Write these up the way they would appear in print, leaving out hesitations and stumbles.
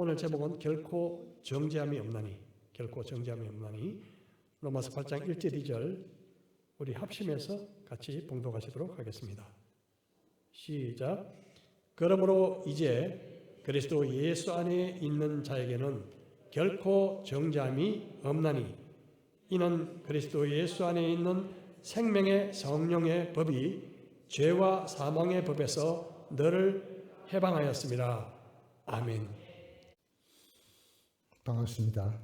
오늘 제목은 결코 정죄함이 없나니, 결코 정죄함이 없나니. 로마서 8장 1절 2절 우리 합심해서 같이 봉독하시도록 하겠습니다. 시작. 그러므로 이제 그리스도 예수 안에 있는 자에게는 결코 정죄함이 없나니, 이는 그리스도 예수 안에 있는 생명의 성령의 법이 죄와 사망의 법에서 너를 해방하였습니다. 아멘. 반갑습니다.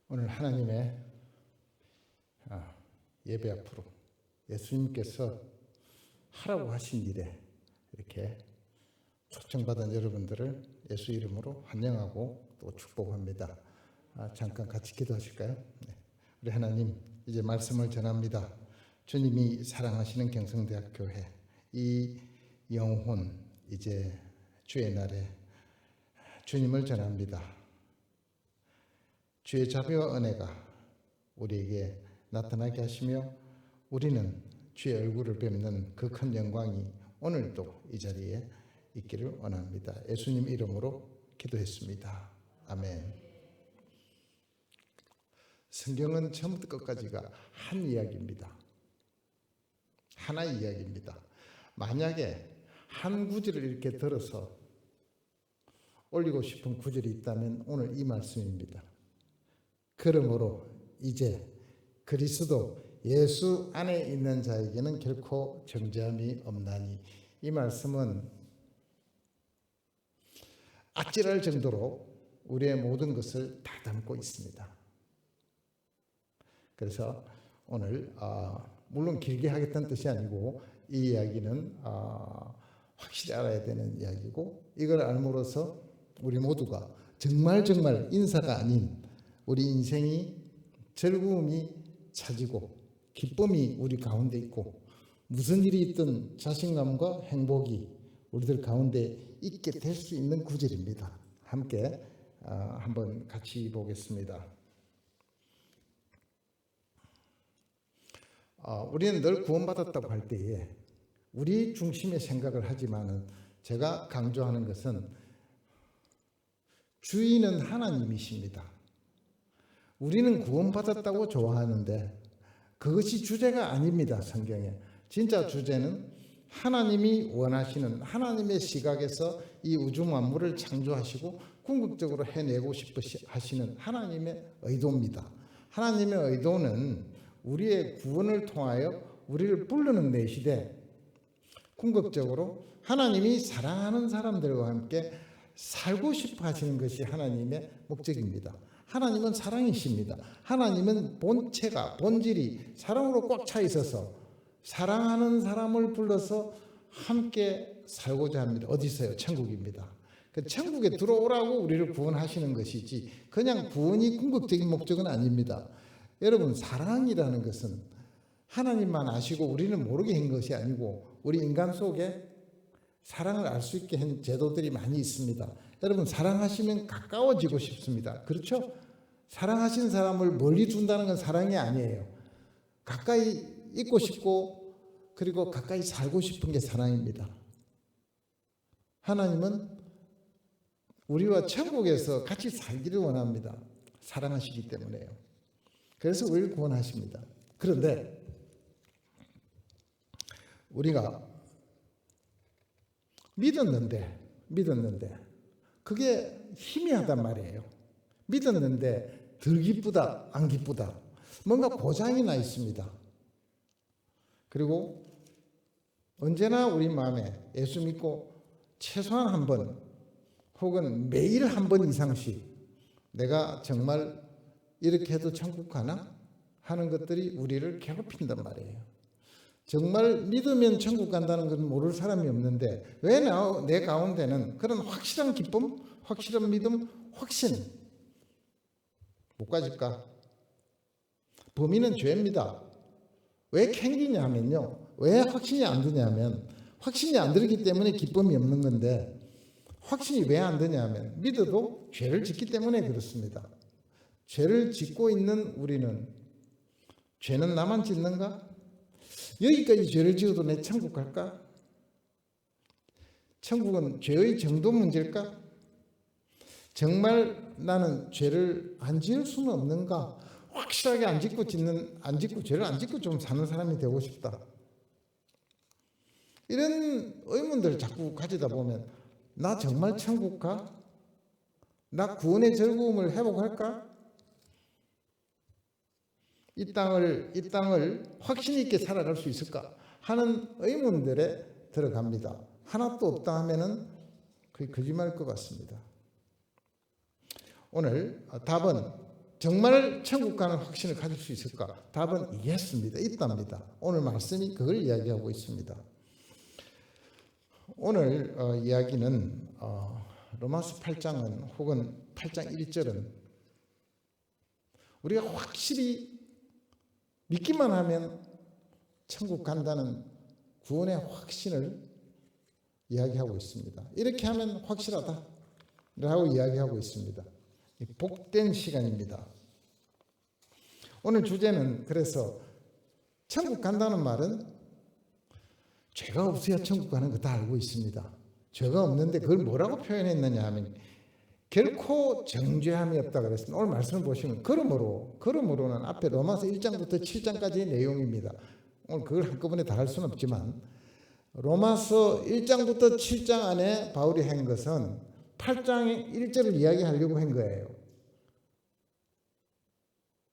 오늘 하나님의 예배 앞으로 예수님께서 하라고 하신 일에 이렇게 초청받은 여러분들을 예수 이름으로 환영하고 또 축복합니다. 잠깐 같이 기도하실까요? 네. 우리 하나님, 이제 말씀을 전합니다. 주님이 사랑하시는 경성대학교회 이 영혼, 이제 주의 날에 주님을 전합니다. 주의 자비와 은혜가 우리에게 나타나게 하시며 우리는 주의 얼굴을 뵙는 그 큰 영광이 오늘도 이 자리에 있기를 원합니다. 예수님 이름으로 기도했습니다. 아멘. 성경은 처음부터 끝까지가 한 이야기입니다. 하나의 이야기입니다. 만약에 한 구절을 이렇게 들어서 올리고 싶은 구절이 있다면 오늘 이 말씀입니다. 그러므로 이제 그리스도 예수 안에 있는 자에게는 결코 정죄함이 없나니. 이 말씀은 아찔할 정도로 우리의 모든 것을 다 담고 있습니다. 그래서 오늘 물론 길게 하겠다는 뜻이 아니고 이 이야기는 확실히 알아야 되는 이야기고, 이걸 알므로써 우리 모두가 정말 인사가 아닌 우리 인생이 즐거움이 찾이고 기쁨이 우리 가운데 있고 무슨 일이 있든 자신감과 행복이 우리들 가운데 있게 될 수 있는 구절입니다. 함께 한번 같이 보겠습니다. 우리는 늘 구원받았다고 할 때에 우리 중심의 생각을 하지만은 제가 강조하는 것은 주인은 하나님이십니다. 우리는 구원받았다고 좋아하는데 그것이 주제가 아닙니다. 성경에 진짜 주제는 하나님이 원하시는, 하나님의 시각에서 이 우주 만물을 창조하시고 궁극적으로 해내고 싶어 하시는 하나님의 의도입니다. 하나님의 의도는 우리의 구원을 통하여 우리를 불러내시되 궁극적으로 하나님이 사랑하는 사람들과 함께 살고 싶어 하시는 것이 하나님의 목적입니다. 하나님은 사랑이십니다. 하나님은 본체가, 본질이 사랑으로 꽉 차 있어서 사랑하는 사람을 불러서 함께 살고자 합니다. 어디서요? 천국입니다. 그 천국에 들어오라고 우리를 구원하시는 것이지 그냥 구원이 궁극적인 목적은 아닙니다. 여러분, 사랑이라는 것은 하나님만 아시고 우리는 모르게 한 것이 아니고 우리 인간 속에 사랑을 알 수 있게 한 제도들이 많이 있습니다. 여러분, 사랑하시면 가까워지고 싶습니다. 그렇죠? 사랑하신 사람을 멀리 둔다는 건 사랑이 아니에요. 가까이 있고 싶고 그리고 가까이 살고 싶은 게 사랑입니다. 하나님은 우리와 천국에서 같이 살기를 원합니다. 사랑하시기 때문에요. 그래서 우리를 구원하십니다. 그런데 우리가 믿었는데 그게 희미하단 말이에요. 믿었는데 덜 기쁘다, 안 기쁘다, 뭔가 고장이 나 있습니다. 그리고 언제나 우리 마음에 예수 믿고 최소한 한 번 혹은 매일 한 번 이상씩 내가 정말 이렇게 해도 천국 가나? 하는 것들이 우리를 괴롭힌단 말이에요. 정말 믿으면 천국 간다는 건 모를 사람이 없는데 왜 내 가운데는 그런 확실한 기쁨, 확실한 믿음, 확신 못 가질까? 범인은 죄입니다. 왜 캥기냐 하면요, 왜 확신이 안 드냐면 확신이 안 들기 때문에 기쁨이 없는 건데, 확신이 왜 안 드냐 하면 믿어도 죄를 짓기 때문에 그렇습니다. 죄를 짓고 있는 우리는 죄는 나만 짓는가? 여기까지 죄를 지어도 내 천국 갈까? 천국은 죄의 정도 문제일까? 정말 나는 죄를 안 지을 수는 없는가? 확실하게 안 짓고 죄를 안 짓고 좀 사는 사람이 되고 싶다. 이런 의문들을 자꾸 가지다 보면 나 정말 천국 가? 나 구원의 즐거움을 회복할까? 이 땅을 확신 있게 살아갈 수 있을까? 하는 의문들에 들어갑니다. 하나도 없다 하면은 그게 거짓말일 것 같습니다. 오늘 답은 정말 천국 가는 확신을 가질 수 있을까? 답은 예스입니다. 있답니다. 오늘 말씀이 그걸 이야기하고 있습니다. 오늘 이야기는 로마서 8장은 혹은 8장 1절은 우리가 확실히 믿기만 하면 천국 간다는 구원의 확신을 이야기하고 있습니다. 이렇게 하면 확실하다라고 이야기하고 있습니다. 복된 시간입니다. 오늘 주제는 그래서 천국 간다는 말은 죄가 없어야 천국 가는 거 다 알고 있습니다. 죄가 없는데 그걸 뭐라고 표현했느냐 하면 결코 정죄함이 없다 그랬습니다. 오늘 말씀을 보시면 그러므로는 앞에 로마서 1장부터 7장까지의 내용입니다. 오늘 그걸 한꺼번에 다 할 수는 없지만 로마서 1장부터 7장 안에 바울이 한 것은 8장의 1절을 이야기하려고 한 거예요.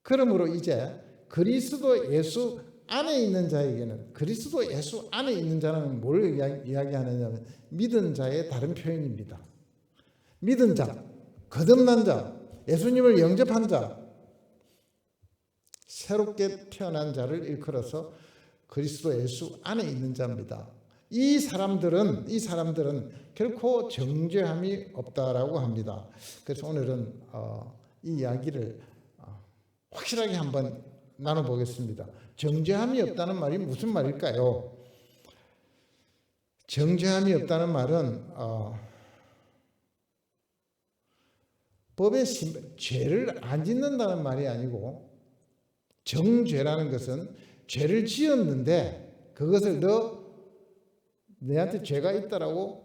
그러므로 이제 그리스도 예수 안에 있는 자에게는 그리스도 예수 안에 있는 자는 뭘 이야기하느냐면 믿은 자의 다른 표현입니다. 믿은 자, 거듭난 자, 예수님을 영접한 자, 새롭게 태어난 자를 일컬어서 그리스도 예수 안에 있는 자입니다. 이 사람들은 결코 정죄함이 없다라고 합니다. 그래서 오늘은 이 이야기를 확실하게 한번 나눠보겠습니다. 정죄함이 없다는 말이 무슨 말일까요? 정죄함이 없다는 말은 법의 죄를 안 짓는다는 말이 아니고 정죄라는 것은 죄를 지었는데 그것을 내한테 죄가 있다라고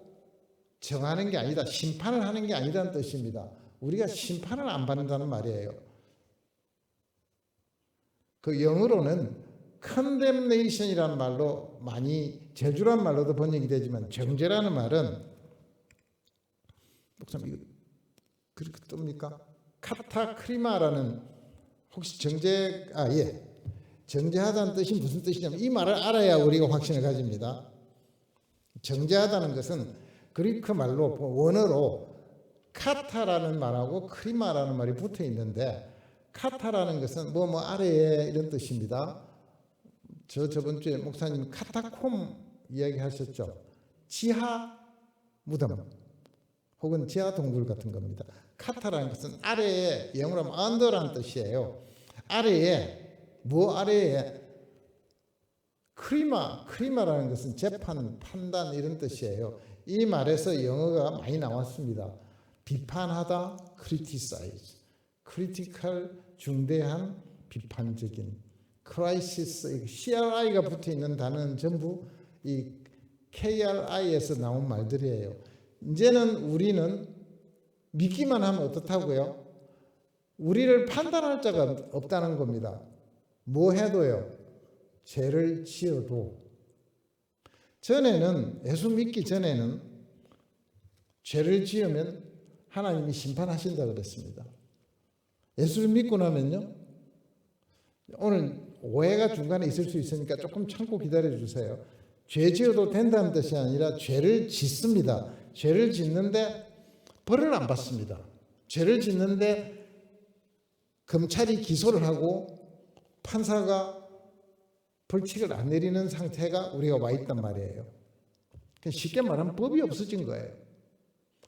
정하는 게 아니다. 심판을 하는 게 아니라는 뜻입니다. 우리가 심판을 안 받는다는 말이에요. 그 영어로는 condemnation이라는 말로 많이 저주란 말로도 번역이 되지만 정죄라는 말은 목사님 이거 그렇게 뜹니까? 카타크리마라는 혹시 정죄하다는 뜻이 무슨 뜻이냐면 이 말을 알아야 우리가 확신을 가집니다. 정죄하다는 것은 그리크 말로 원어로 카타라는 말하고 크리마라는 말이 붙어 있는데 카타라는 것은 뭐 아래에 이런 뜻입니다. 저번 주에 목사님 카타콤 이야기하셨죠. 지하 무덤 혹은 지하 동굴 같은 겁니다. 카타라는 것은 아래에 영어로 하면 under라는 뜻이에요. 아래에 크리마라는 것은 재판, 판단 이런 뜻이에요. 이 말에서 영어가 많이 나왔습니다. 비판하다, criticize, critical, 중대한, 비판적인, crisis, CRI가 붙어 있는 단어는 전부 이 KRI에서 나온 말들이에요. 이제는 우리는 믿기만 하면 어떻다고요? 우리를 판단할 자가 없다는 겁니다. 뭐 해도요. 죄를 지어도 전에는 예수 믿기 전에는 죄를 지으면 하나님이 심판하신다 그랬습니다. 예수를 믿고 나면요. 오늘 오해가 중간에 있을 수 있으니까 조금 참고 기다려 주세요. 죄 지어도 된다는 뜻이 아니라 죄를 짓습니다. 죄를 짓는데 벌을 안 받습니다. 죄를 짓는데 검찰이 기소를 하고 판사가 벌칙을 안 내리는 상태가 우리가 와 있단 말이에요. 쉽게 말하면 법이 없어진 거예요.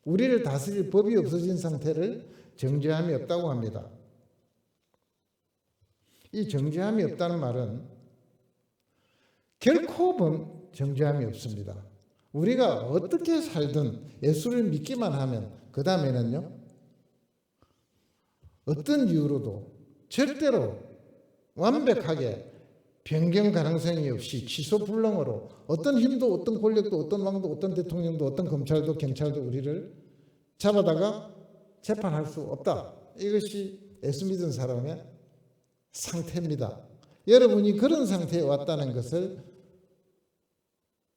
우리를 다스릴 법이 없어진 상태를 정죄함이 없다고 합니다. 이 정죄함이 없다는 말은 결코 정죄함이 없습니다. 우리가 어떻게 살든 예수를 믿기만 하면 그 다음에는요. 어떤 이유로도 절대로 완벽하게 변경 가능성이 없이 취소 불능으로 어떤 힘도 어떤 권력도 어떤 왕도 어떤 대통령도 어떤 검찰도 경찰도 우리를 잡아다가 재판할 수 없다. 이것이 예수 믿은 사람의 상태입니다. 여러분이 그런 상태에 왔다는 것을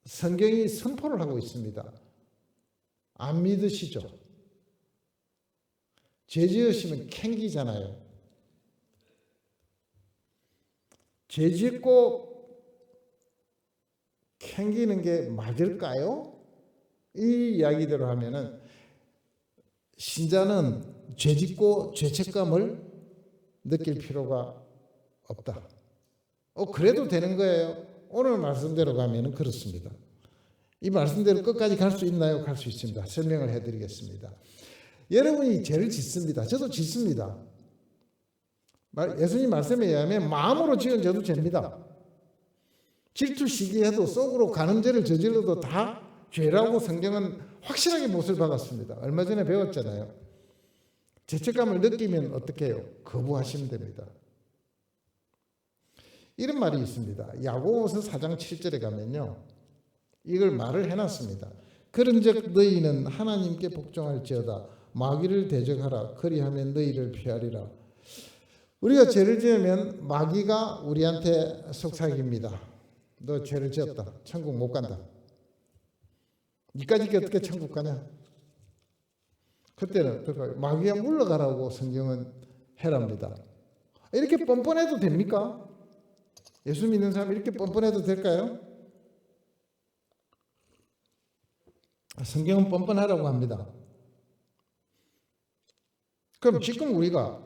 성경이 선포를 하고 있습니다. 안 믿으시죠? 죄 지으시면 캥기잖아요. 죄 짓고 캥기는 게 맞을까요? 이 이야기대로 하면은 신자는 죄 짓고 죄책감을 느낄 필요가 없다. 그래도 되는 거예요. 오늘 말씀대로 가면은 그렇습니다. 이 말씀대로 끝까지 갈 수 있나요? 갈 수 있습니다. 설명을 해드리겠습니다. 여러분이 죄를 짓습니다. 저도 짓습니다. 예수님 말씀에 의하면 마음으로 지은 죄도 죄입니다. 질투, 시기해도 속으로 간음죄를 저질러도 다 죄라고 성경은 확실하게 못을 박았습니다. 얼마 전에 배웠잖아요. 죄책감을 느끼면 어떻게 해요? 거부하시면 됩니다. 이런 말이 있습니다. 야고보서 4장 7절에 가면요, 이걸 말을 해놨습니다. 그런즉 너희는 하나님께 복종할지어다. 마귀를 대적하라. 그리하면 너희를 피하리라. 우리가 죄를 지으면 마귀가 우리한테 속삭입니다. 너 죄를 지었다. 천국 못 간다. 니까지 어떻게 천국 가냐? 그때는 마귀가 물러가라고 성경은 해랍니다. 이렇게 뻔뻔해도 됩니까? 예수 믿는 사람이 이렇게 뻔뻔해도 될까요? 성경은 뻔뻔하라고 합니다. 그럼 지금 우리가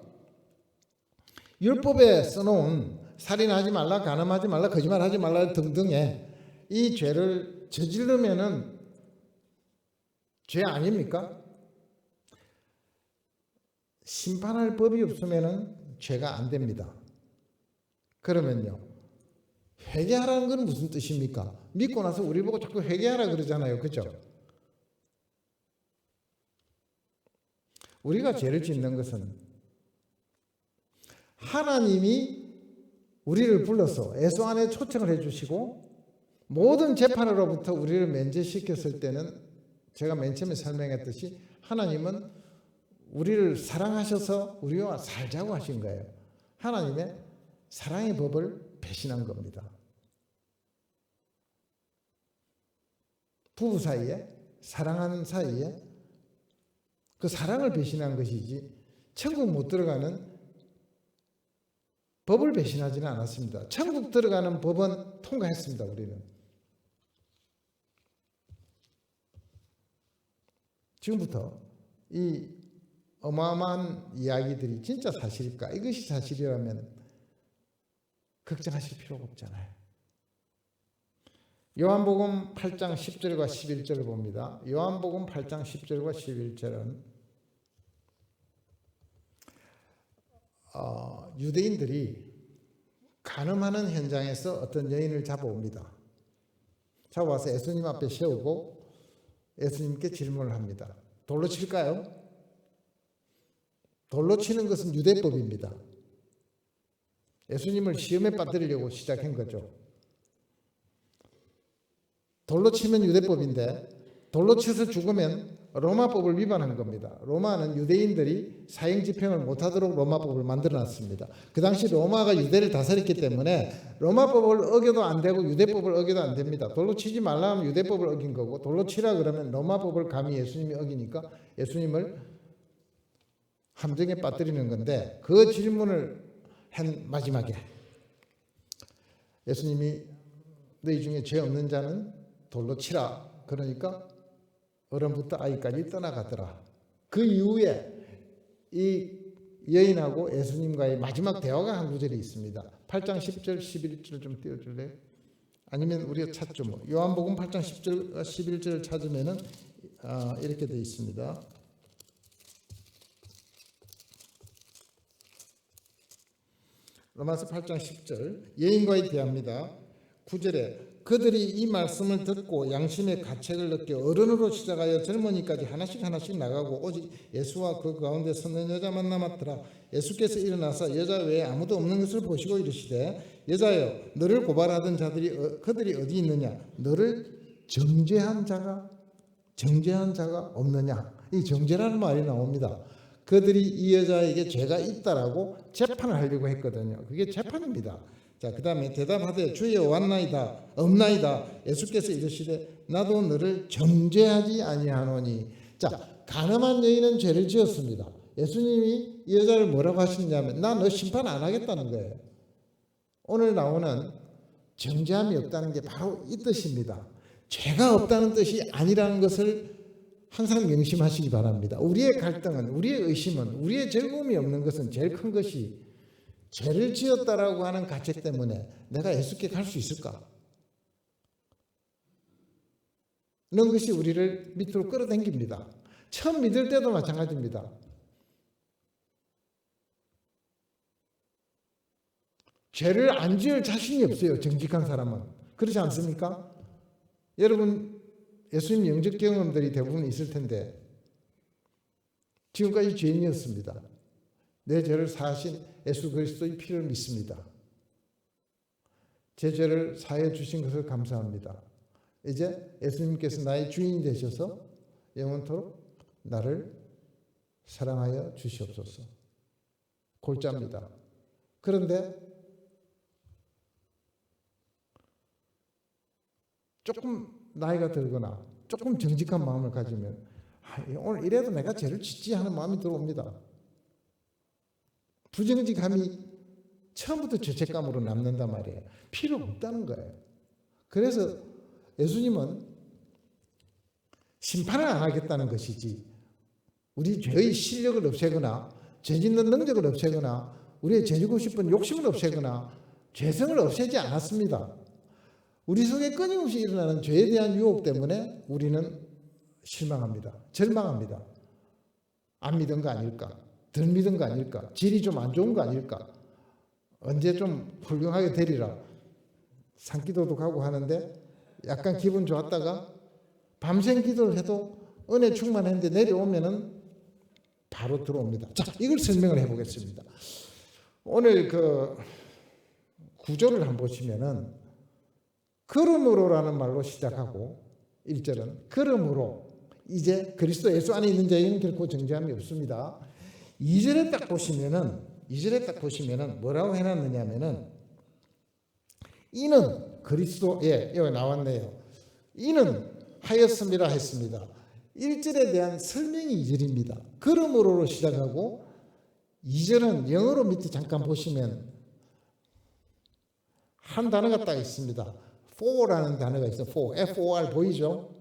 율법에 써놓은 살인하지 말라, 간음하지 말라, 거짓말하지 말라 등등의 이 죄를 저지르면은 죄 아닙니까? 심판할 법이 없으면은 죄가 안 됩니다. 그러면요, 회개하라는 건 무슨 뜻입니까? 믿고 나서 우리 보고 자꾸 회개하라 그러잖아요. 그죠? 우리가 죄를 짓는 것은 하나님이 우리를 불러서 애소 안에 초청을 해주시고 모든 재판으로부터 우리를 면제시켰을 때는 제가 맨 처음에 설명했듯이 하나님은 우리를 사랑하셔서 우리와 살자고 하신 거예요. 하나님의 사랑의 법을 배신한 겁니다. 부부 사이에, 사랑하는 사이에 그 사랑을 배신한 것이지 천국 못 들어가는 법을 배신하지는 않았습니다. 천국 들어가는 법은 통과했습니다. 우리는. 지금부터 이 어마어마한 이야기들이 진짜 사실일까? 이것이 사실이라면 걱정하실 필요가 없잖아요. 요한복음 8장 10절과 11절을 봅니다. 요한복음 8장 10절과 11절은 유대인들이 간음하는 현장에서 어떤 여인을 잡아옵니다. 잡아와서 예수님 앞에 세우고 예수님께 질문을 합니다. 돌로 칠까요? 돌로 치는 것은 유대법입니다. 예수님을 시험에 빠뜨리려고 시작한 거죠. 돌로 치면 유대법인데 돌로 쳐서 죽으면 로마법을 위반한 겁니다. 로마는 유대인들이 사형집행을 못하도록 로마법을 만들어놨습니다. 그 당시 로마가 유대를 다스렸기 때문에 로마법을 어겨도 안 되고 유대법을 어겨도 안 됩니다. 돌로 치지 말라 하면 유대법을 어긴 거고 돌로 치라 그러면 로마법을 감히 예수님이 어기니까 예수님을 함정에 빠뜨리는 건데 그 질문을 한 마지막에 예수님이 너희 중에 죄 없는 자는 돌로 치라. 그러니까 어른부터 아이까지 떠나가더라. 그 이후에 이 여인하고 예수님과의 마지막 대화가 한 구절이 있습니다. 8장 10절 11절 좀 띄워줄래요? 아니면 우리가 찾죠. 뭐. 요한복음 8장 10절 11절을 찾으면은 이렇게 되어 있습니다. 로마서 8장 10절 여인과의 대화입니다. 9절에 그들이 이 말씀을 듣고 양심의 가책을 느껴 어른으로 시작하여 젊은이까지 하나씩 나가고 오직 예수와 그 가운데 서는 여자만 남았더라. 예수께서 일어나서 여자 외에 아무도 없는 것을 보시고 이르시되 여자여 너를 고발하던 자들이 그들이 어디 있느냐? 너를 정죄한 자가 없느냐? 이 정죄라는 말이 나옵니다. 그들이 이 여자에게 죄가 있다라고 재판을 하려고 했거든요. 그게 재판입니다. 자, 그 다음에 대답하되 주여 왔나이다 없나이다. 예수께서 이르시되 나도 너를 정죄하지 아니하노니. 자, 가늠한 여인은 죄를 지었습니다. 예수님이 이 여자를 뭐라고 하시냐면 나 너 심판 안 하겠다는 거예요. 오늘 나오는 정죄함이 없다는 게 바로 이 뜻입니다. 죄가 없다는 뜻이 아니라는 것을 항상 명심하시기 바랍니다. 우리의 갈등은, 우리의 의심은, 우리의 즐거움이 없는 것은 제일 큰 것이 죄를 지었다라고 하는 가책 때문에 내가 예수께 갈 수 있을까? 이런 것이 우리를 밑으로 끌어당깁니다. 처음 믿을 때도 마찬가지입니다. 죄를 안 지을 자신이 없어요. 정직한 사람은. 그렇지 않습니까? 여러분 예수님 영적 경험들이 대부분 있을 텐데 지금까지 죄인이었습니다. 내 죄를 사하신 예수 그리스도의 피를 믿습니다. 제 죄를 사해 주신 것을 감사합니다. 이제 예수님께서 나의 주인이 되셔서 영원토록 나를 사랑하여 주시옵소서. 골자입니다. 그런데 조금 나이가 들거나 조금 정직한 마음을 가지면 오늘 이래도 내가 죄를 짓지 하는 마음이 들어옵니다. 부정직함이 처음부터 죄책감으로 남는단 말이에요. 필요 없다는 거예요. 그래서 예수님은 심판을 안 하겠다는 것이지 우리 죄의 실력을 없애거나 죄 짓는 능력을 없애거나 우리의 죄지고 싶은 욕심을 없애거나 죄성을 없애지 않았습니다. 우리 속에 끊임없이 일어나는 죄에 대한 유혹 때문에 우리는 실망합니다. 절망합니다. 안 믿은 거 아닐까? 덜 믿은 거 아닐까? 질이 좀 안 좋은 거 아닐까? 언제 좀 훌륭하게 되리라. 산기도도 가고 하는데 약간 기분 좋았다가 밤샘 기도를 해도 은혜 충만했는데 내려오면은 바로 들어옵니다. 자, 이걸 설명을 해보겠습니다. 오늘 그 구조를 한번 보시면은 그러므로라는 말로 시작하고 1절은 그러므로 이제 그리스도 예수 안에 있는 자에게는 결코 정죄함이 없습니다. 2절에 딱 보시면은 뭐라고 해놨느냐면은 이는 그리스도에 여기 나왔네요. 이는 하였습니다 했습니다. 1절에 대한 설명이 2절입니다. 그러므로로 시작하고 2절은 영어로 밑에 잠깐 보시면 한 단어가 딱 있습니다. for라는 단어가 있어요. F-O-R 보이죠?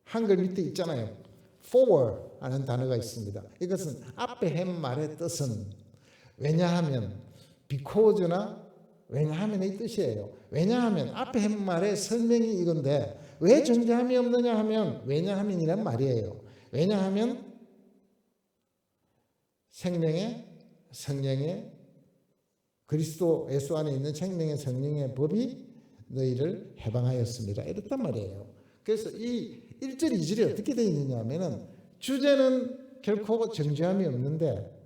한글 밑에 있잖아요. for 하는 단어가 있습니다. 이것은 앞에 한 말의 뜻은 왜냐하면 because나 왜냐하면의 뜻이에요. 왜냐하면 앞에 한 말의 설명이 이건데 왜 정죄함이 없느냐 하면 왜냐하면이란 말이에요. 왜냐하면 생명의 성령의 그리스도 예수 안에 있는 생명의 성령의 법이 너희를 해방하였습니다. 이랬단 말이에요. 그래서 이 1절, 2절이 어떻게 되어 있느냐 하면은 주제는 결코 정죄함이 없는데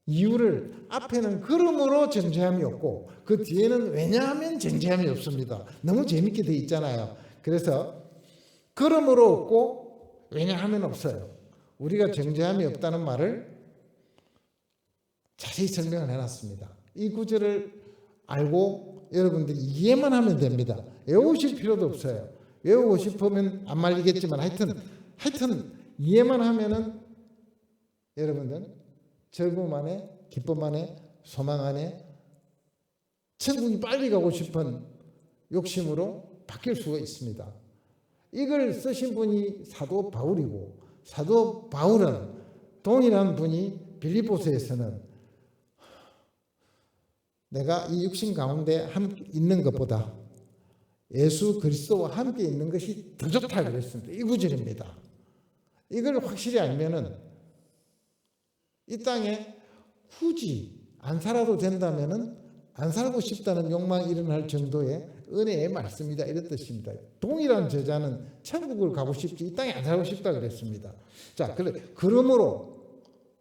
이유를 앞에는 그러므로 정죄함이 없고 그 뒤에는 왜냐하면 정죄함이 없습니다. 너무 재밌게 되어 있잖아요. 그래서 그러므로 없고 왜냐하면 없어요. 우리가 정죄함이 없다는 말을 자세히 설명을 해놨습니다. 이 구절을 알고 여러분들이 이해만 하면 됩니다. 외우실 필요도 없어요. 외우고 싶으면 안 말리겠지만 하여튼 이해만 하면은 여러분들 즐거움 안에 기쁨 안에 소망 안에 천국이 빨리 가고 싶은 욕심으로 바뀔 수가 있습니다. 이걸 쓰신 분이 사도 바울이고 사도 바울은 동일한 분이 빌립보서에서는 내가 이 육신 가운데 있는 것보다 예수 그리스도와 함께 있는 것이 더 좋다 그랬습니다. 이 구절입니다. 이걸 확실히 알면은 이 땅에 굳이 안 살아도 된다면은 안 살고 싶다는 욕망이 일어날 정도의 은혜의 말씀이다 이런 뜻입니다. 동일한 제자는 천국을 가고 싶지 이 땅에 안 살고 싶다 그랬습니다. 자, 그러므로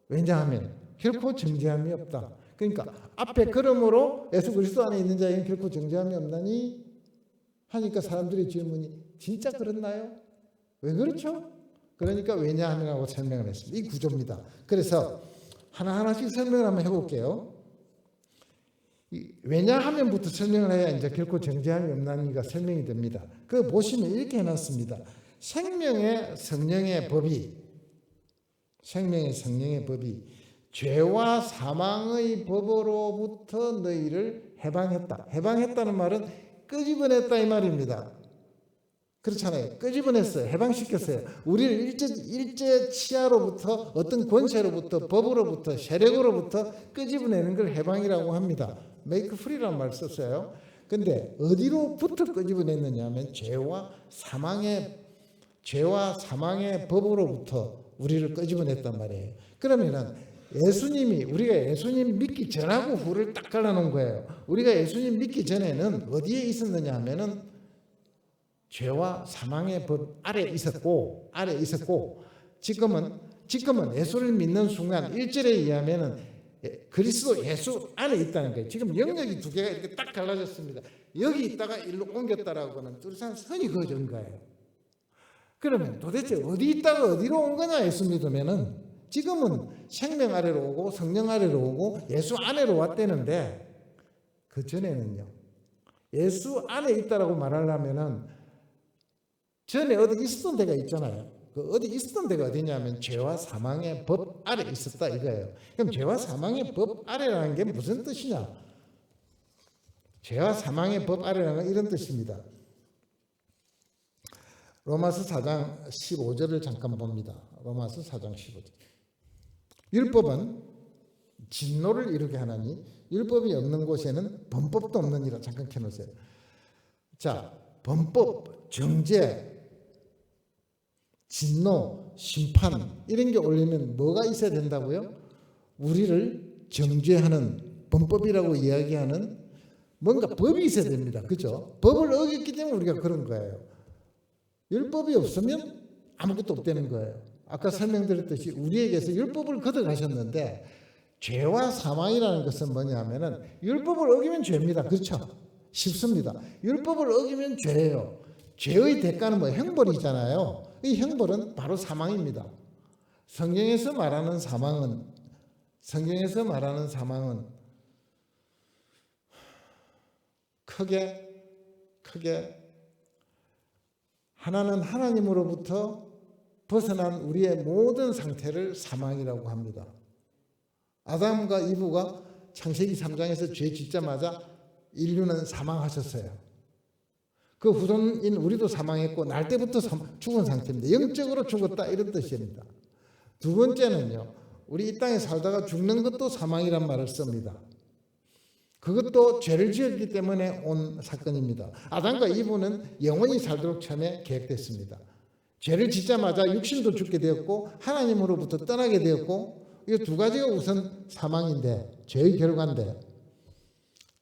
왜냐하면 결코 정죄함이 없다. 그러니까 앞에 그러므로 예수 그리스도 안에 있는 자에게는 결코 정죄함이 없나니 하니까 사람들의 질문이 진짜 그렇나요? 왜 그렇죠? 그러니까 왜냐하면이라고 설명을 했습니다. 이 구조입니다. 그래서 하나하나씩 설명을 한번 해볼게요. 왜냐하면부터 설명을 해야 이제 결코 정죄함이 없나니가 설명이 됩니다. 그 보시면 이렇게 해놨습니다. 생명의 성령의 법이 죄와 사망의 법으로부터 너희를 해방했다. 해방했다는 말은 끄집어냈다 이 말입니다. 그렇잖아요. 끄집어냈어요. 해방시켰어요. 우리를 일제 치하로부터 어떤 권세로부터 법으로부터 세력으로부터 끄집어내는 걸 해방이라고 합니다. make free라는 말 썼어요. 근데 어디로부터 끄집어냈느냐 하면 죄와 사망의 법으로부터 우리를 끄집어냈단 말이에요. 그러면은 우리가 예수님 믿기 전하고 후를 딱 갈라놓은 거예요. 우리가 예수님 믿기 전에는 어디에 있었느냐 하면은 죄와 사망의 법 아래 있었고 지금은 예수를 믿는 순간 1절에 의하면은 그리스도 예수 안에 있다는 거예요. 지금 영역이 두 개가 이렇게 딱 갈라졌습니다. 여기 있다가 일로 옮겼다라고는 뚜렷한 선이 그어진 거예요. 그러면 도대체 어디 있다가 어디로 온 거냐 예수 믿으면은 지금은 생명 아래로 오고 성령 아래로 오고 예수 안으로 왔다는데 그 전에는요. 예수 안에 있다라고 말하려면은 전에 어디 있었던 데가 있잖아요. 그 어디 있었던 데가 어디냐면 죄와 사망의 법 아래 있었다 이거예요. 그럼 죄와 사망의 법 아래라는 게 무슨 뜻이냐? 죄와 사망의 법 아래라는 건 이런 뜻입니다. 로마서 4장 15절을 잠깐 봅니다. 로마서 4장 15절. 율법은 진노를 이루게 하나니 율법이 없는 곳에는 범법도 없느니라. 잠깐 켜놓으세요. 자, 범법, 정죄, 진노, 심판 이런 게 올리면 뭐가 있어야 된다고요? 우리를 정죄하는 범법이라고 이야기하는 뭔가 법이 있어야 됩니다. 그죠? 법을 어겼기 때문에 우리가 그런 거예요. 율법이 없으면 아무것도 없다는 거예요. 아까 설명드렸듯이 우리에게서 율법을 걷어가셨는데 죄와 사망이라는 것은 뭐냐면은 율법을 어기면 죄입니다. 그렇죠? 쉽습니다. 율법을 어기면 죄예요. 죄의 대가는 뭐 형벌이잖아요. 이 형벌은 바로 사망입니다. 성경에서 말하는 사망은 크게 하나는 하나님으로부터 벗어난 우리의 모든 상태를 사망이라고 합니다. 아담과 이브가 창세기 3장에서 죄 짓자마자 인류는 사망하셨어요. 그 후손인 우리도 사망했고 날 때부터 죽은 상태입니다. 영적으로 죽었다 이런 뜻입니다. 두 번째는요. 우리 이 땅에 살다가 죽는 것도 사망이란 말을 씁니다. 그것도 죄를 지었기 때문에 온 사건입니다. 아담과 이브는 영원히 살도록 처음에 계획됐습니다. 죄를 짓자마자 육신도 죽게 되었고 하나님으로부터 떠나게 되었고 이 두 가지가 우선 사망인데 죄의 결과인데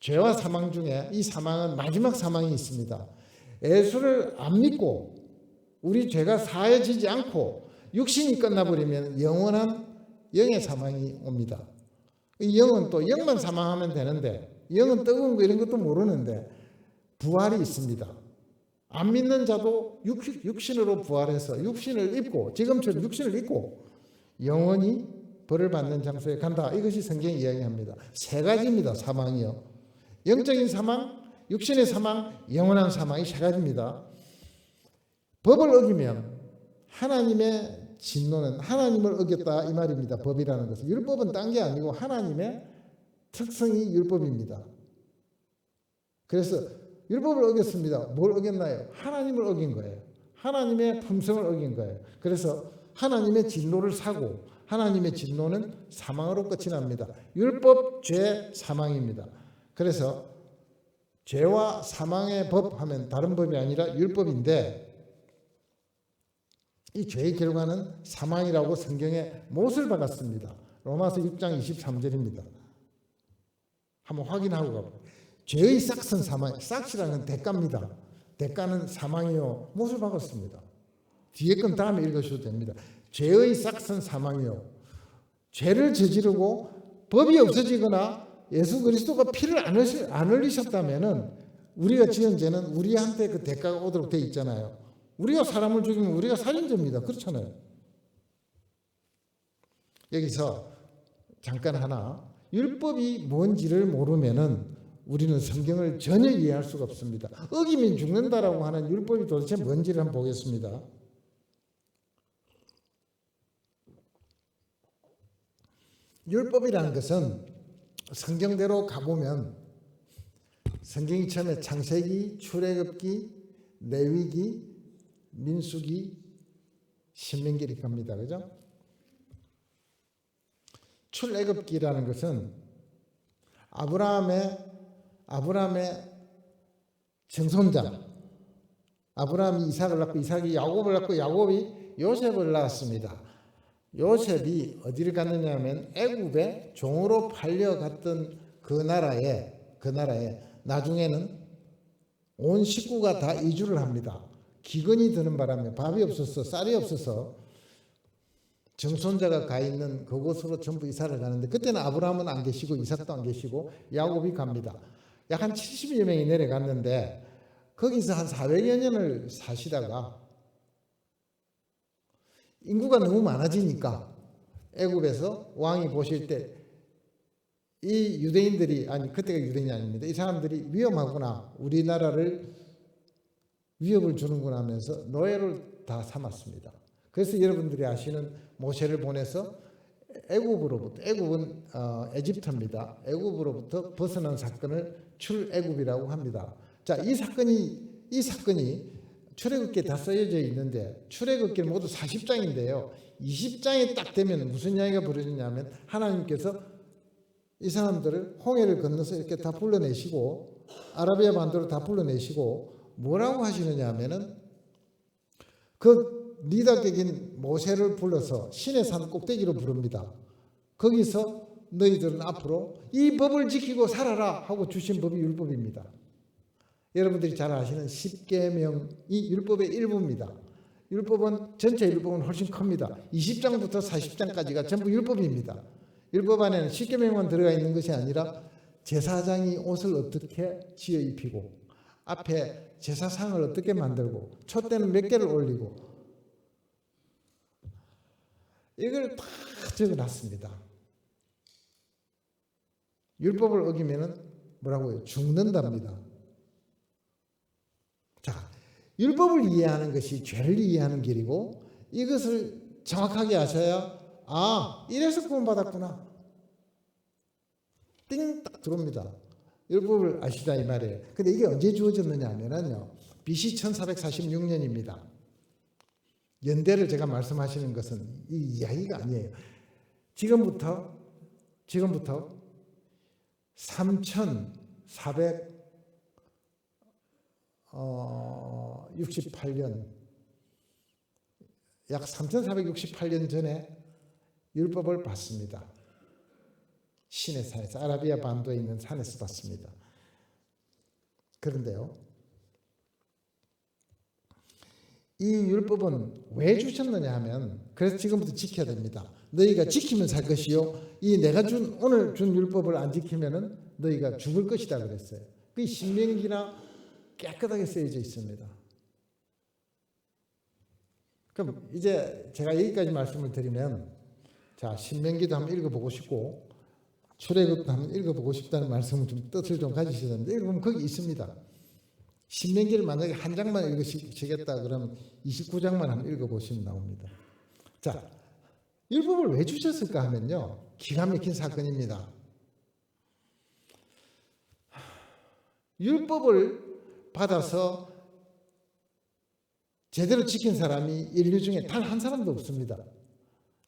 죄와 사망 중에 이 사망은 마지막 사망이 있습니다. 예수를 안 믿고 우리 죄가 사해지지 않고 육신이 끝나버리면 영원한 영의 사망이 옵니다. 이 영은 또 영만 사망하면 되는데 영은 뜨거운 거 이런 것도 모르는데 부활이 있습니다. 안 믿는 자도 육신으로 부활해서 육신을 입고 지금처럼 육신을 입고 영원히 벌을 받는 장소에 간다. 이것이 성경이 이야기합니다. 세 가지입니다. 사망이요. 영적인 사망, 육신의 사망, 영원한 사망이 세 가지입니다. 법을 어기면 하나님의 진노는 하나님을 어겼다 이 말입니다. 법이라는 것은. 율법은 딴 게 아니고 하나님의 특성이 율법입니다. 그래서 율법을 어겼습니다. 뭘 어겼나요? 하나님을 어긴 거예요. 하나님의 품성을 어긴 거예요. 그래서 하나님의 진노를 사고 하나님의 진노는 사망으로 끝이 납니다. 율법, 죄, 사망입니다. 그래서 죄와 사망의 법 하면 다른 법이 아니라 율법인데 이 죄의 결과는 사망이라고 성경에 못을 박았습니다. 로마서 6장 23절입니다. 한번 확인하고 가볼게요. 죄의 싹은 사망, 싹이라는 대가입니다. 대가는 사망이요. 못을 박았습니다. 뒤에 건 다음에 읽으셔도 됩니다. 죄의 싹은 사망이요. 죄를 저지르고 법이 없어지거나 예수 그리스도가 피를 안 흘리셨다면은 우리가 지은 죄는 우리한테 그 대가가 오도록 돼 있잖아요. 우리가 사람을 죽이면 우리가 살인죄입니다. 그렇잖아요. 여기서 잠깐 하나, 율법이 뭔지를 모르면은 우리는 성경을 전혀 이해할 수가 없습니다. 어기면 죽는다라고 하는 율법이 도대체 뭔지를 한번 보겠습니다. 율법이라는 것은 성경대로 가보면 성경이 처음에 창세기, 출애굽기, 레위기, 민수기, 신명기 이렇게 갑니다. 그죠? 출애굽기라는 것은 아브라함의 정손자, 아브라함이 이삭을 낳고 이삭이 야곱을 낳고 야곱이 요셉을 낳았습니다. 요셉이 어디를 갔느냐 하면 애굽에 종으로 팔려갔던 그 나라에 나중에는 온 식구가 다 이주를 합니다. 기근이 드는 바람에 밥이 없어서 쌀이 없어서 정손자가 가 있는 그곳으로 전부 이사를 가는데, 그때는 아브라함은 안 계시고 이삭도 안 계시고 야곱이 갑니다. 약 한 70여 명이 내려갔는데 거기서 한 400여 년을 사시다가 인구가 너무 많아지니까 애굽에서 왕이 보실 때 이 유대인들이, 아니 그때가 유대인이 아닙니다, 이 사람들이 위험하구나, 우리나라를 위협을 주는구나 하면서 노예를 다 삼았습니다. 그래서 여러분들이 아시는 모세를 보내서 애굽은 에집트입니다. 애굽으로부터 벗어난 사건을 출애굽이라고 합니다. 자, 이 사건이 출애굽기에 다 쓰여져 있는데, 출애굽기는 모두 40장인데요. 20장이 딱 되면 무슨 이야기가 벌어지냐면 하나님께서 이 사람들을 홍해를 건너서 이렇게 다 불러내시고 아라비아 반도로 다 불러내시고 뭐라고 하시느냐 하면은 그 리더격인 모세를 불러서 신의 산 꼭대기로 부릅니다. 거기서 너희들은 앞으로 이 법을 지키고 살아라 하고 주신 법이 율법입니다. 여러분들이 잘 아시는 십계명이 율법의 일부입니다. 전체 율법은 훨씬 큽니다. 20장부터 40장까지가 전부 율법입니다. 율법 안에는 십계명만 들어가 있는 것이 아니라 제사장이 옷을 어떻게 지어 입히고 앞에 제사상을 어떻게 만들고 촛대는 몇 개를 올리고 이걸 다 적어놨습니다. 율법을 어기면은 뭐라고요? 죽는답니다. 자, 율법을 이해하는 것이 죄를 이해하는 길이고, 이것을 정확하게 아셔야 이래서 구원받았구나, 띵 딱 들어옵니다. 율법을 아시다 이 말이에요. 근데 이게 언제 주어졌느냐 하면요, BC 1446년입니다. 연대를 제가 말씀하시는 것은 이 이야기가 아니에요. 지금부터 3468년, 약 3468년 전에 율법을 받습니다. 신의 산에서, 아라비아 반도에 있는 산에서 받습니다. 그런데요, 이 율법은 왜 주셨느냐 하면, 그래서 지금부터 지켜야 됩니다. 너희가 지키면 살 것이요, 이 내가 오늘 준 율법을 안 지키면은 너희가 죽을 것이다 그랬어요. 그 신명기나 깨끗하게 쓰여져 있습니다. 그럼 이제 제가 여기까지 말씀을 드리면, 자, 신명기도 한번 읽어보고 싶고 출애굽도 한번 읽어보고 싶다는 말씀을 좀 뜻을 좀 가지셔야 되는데, 읽으면 거기 있습니다. 신명기를 만약에 한 장만 읽으시겠다 그러면 29장만 한번 읽어보시면 나옵니다. 자, 율법을 왜 주셨을까 하면요, 기가 막힌 사건입니다. 율법을 받아서 제대로 지킨 사람이 인류 중에 단 한 사람도 없습니다.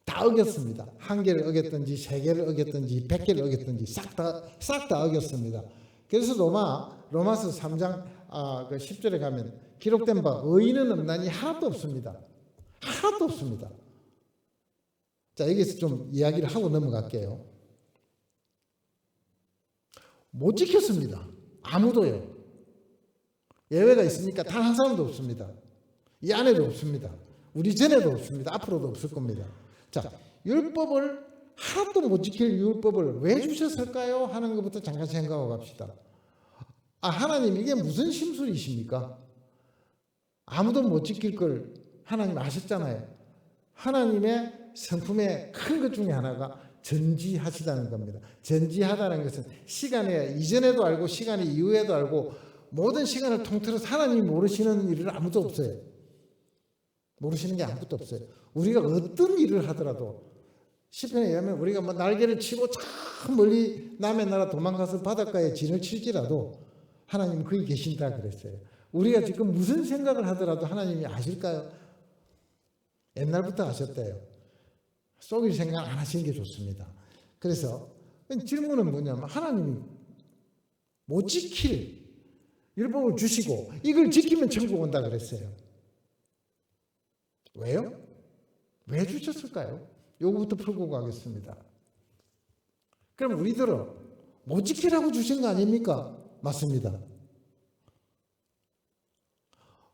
다 어겼습니다. 한 개를 어겼든지 세 개를 어겼든지 100개를 어겼든지 싹 다 어겼습니다. 그래서 로마서 3장 그 10절에 가면 기록된 바 의인은 없나니 하나도 없습니다. 하나도 없습니다. 자, 여기서 좀 이야기를 하고 넘어갈게요. 못 지켰습니다. 아무도요. 예외가 있습니까? 단 한 사람도 없습니다. 이 안에도 없습니다. 우리 전에도 없습니다. 앞으로도 없을 겁니다. 자, 율법을 하나도 못 지킬 율법을 왜 주셨을까요? 하는 것부터 잠깐 생각하고 갑시다. 하나님 이게 무슨 심술이십니까? 아무도 못 지킬 걸 하나님 아셨잖아요. 하나님의 성품의 큰 것 중에 하나가 전지하시다는 겁니다. 전지하다는 것은 시간의 이전에도 알고 시간의 이후에도 알고 모든 시간을 통틀어서 하나님이 모르시는 일은 아무도 없어요. 모르시는 게 아무것도 없어요. 우리가 어떤 일을 하더라도 시편에 의하면 우리가 뭐 날개를 치고 저 멀리 남의 나라 도망가서 바닷가에 진을 칠지라도 하나님은 거기 계신다 그랬어요. 우리가 지금 무슨 생각을 하더라도 하나님이 아실까요? 옛날부터 아셨대요. 속일 생각 안 하시는 게 좋습니다. 그래서 질문은 뭐냐면 하나님이 못 지킬 율법을 주시고 이걸 지키면 천국 온다 그랬어요. 왜요? 왜 주셨을까요? 요거부터 풀고 가겠습니다. 그럼 우리들은 못 지키라고 주신 거 아닙니까? 맞습니다.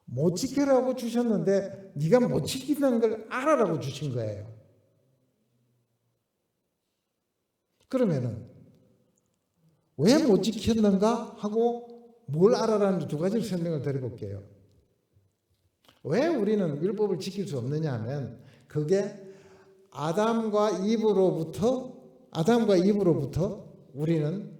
못 지키라고 주셨는데 네가 못 지킨다는 걸 알아라고 주신 거예요. 그러면은 왜 못 지켰는가 하고 뭘 알아라는 두 가지를 설명을 드려볼게요. 왜 우리는 율법을 지킬 수 없느냐 하면 그게 아담과 이브로부터 우리는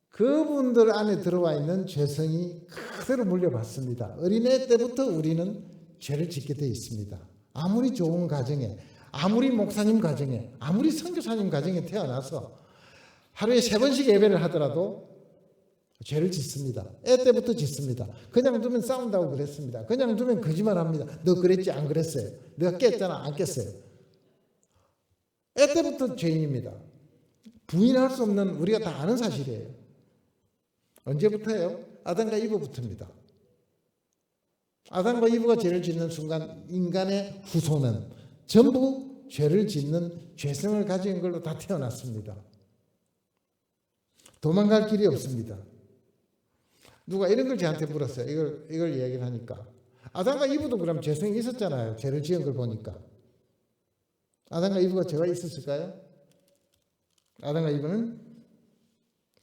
그분들 안에 들어와 있는 죄성이 그대로 물려받습니다. 어린애 때부터 우리는 죄를 짓게 되어 있습니다. 아무리 좋은 가정에, 아무리 목사님 가정에, 아무리 선교사님 가정에 태어나서 하루에 3번씩 예배를 하더라도 죄를 짓습니다. 애 때부터 짓습니다. 그냥 두면 싸운다고 그랬습니다. 그냥 두면 거짓말합니다. 너 그랬지 안 그랬어요? 내가 깼잖아 안 깼어요? 애 때부터 죄인입니다. 부인할 수 없는 우리가 다 아는 사실이에요. 언제부터예요? 아담과 이브부터입니다. 아담과 이브가 죄를 짓는 순간 인간의 후손은 전부 죄를 짓는 죄성을 가진 걸로 다 태어났습니다. 도망갈 길이 없습니다. 누가 이런 걸 저한테 물었어요. 이걸 얘기를 하니까 아담과 이브도 그럼 죄성이 있었잖아요. 죄를 지은 걸 보니까. 아담과 이브가 죄가 있었을까요? 아담과 이브는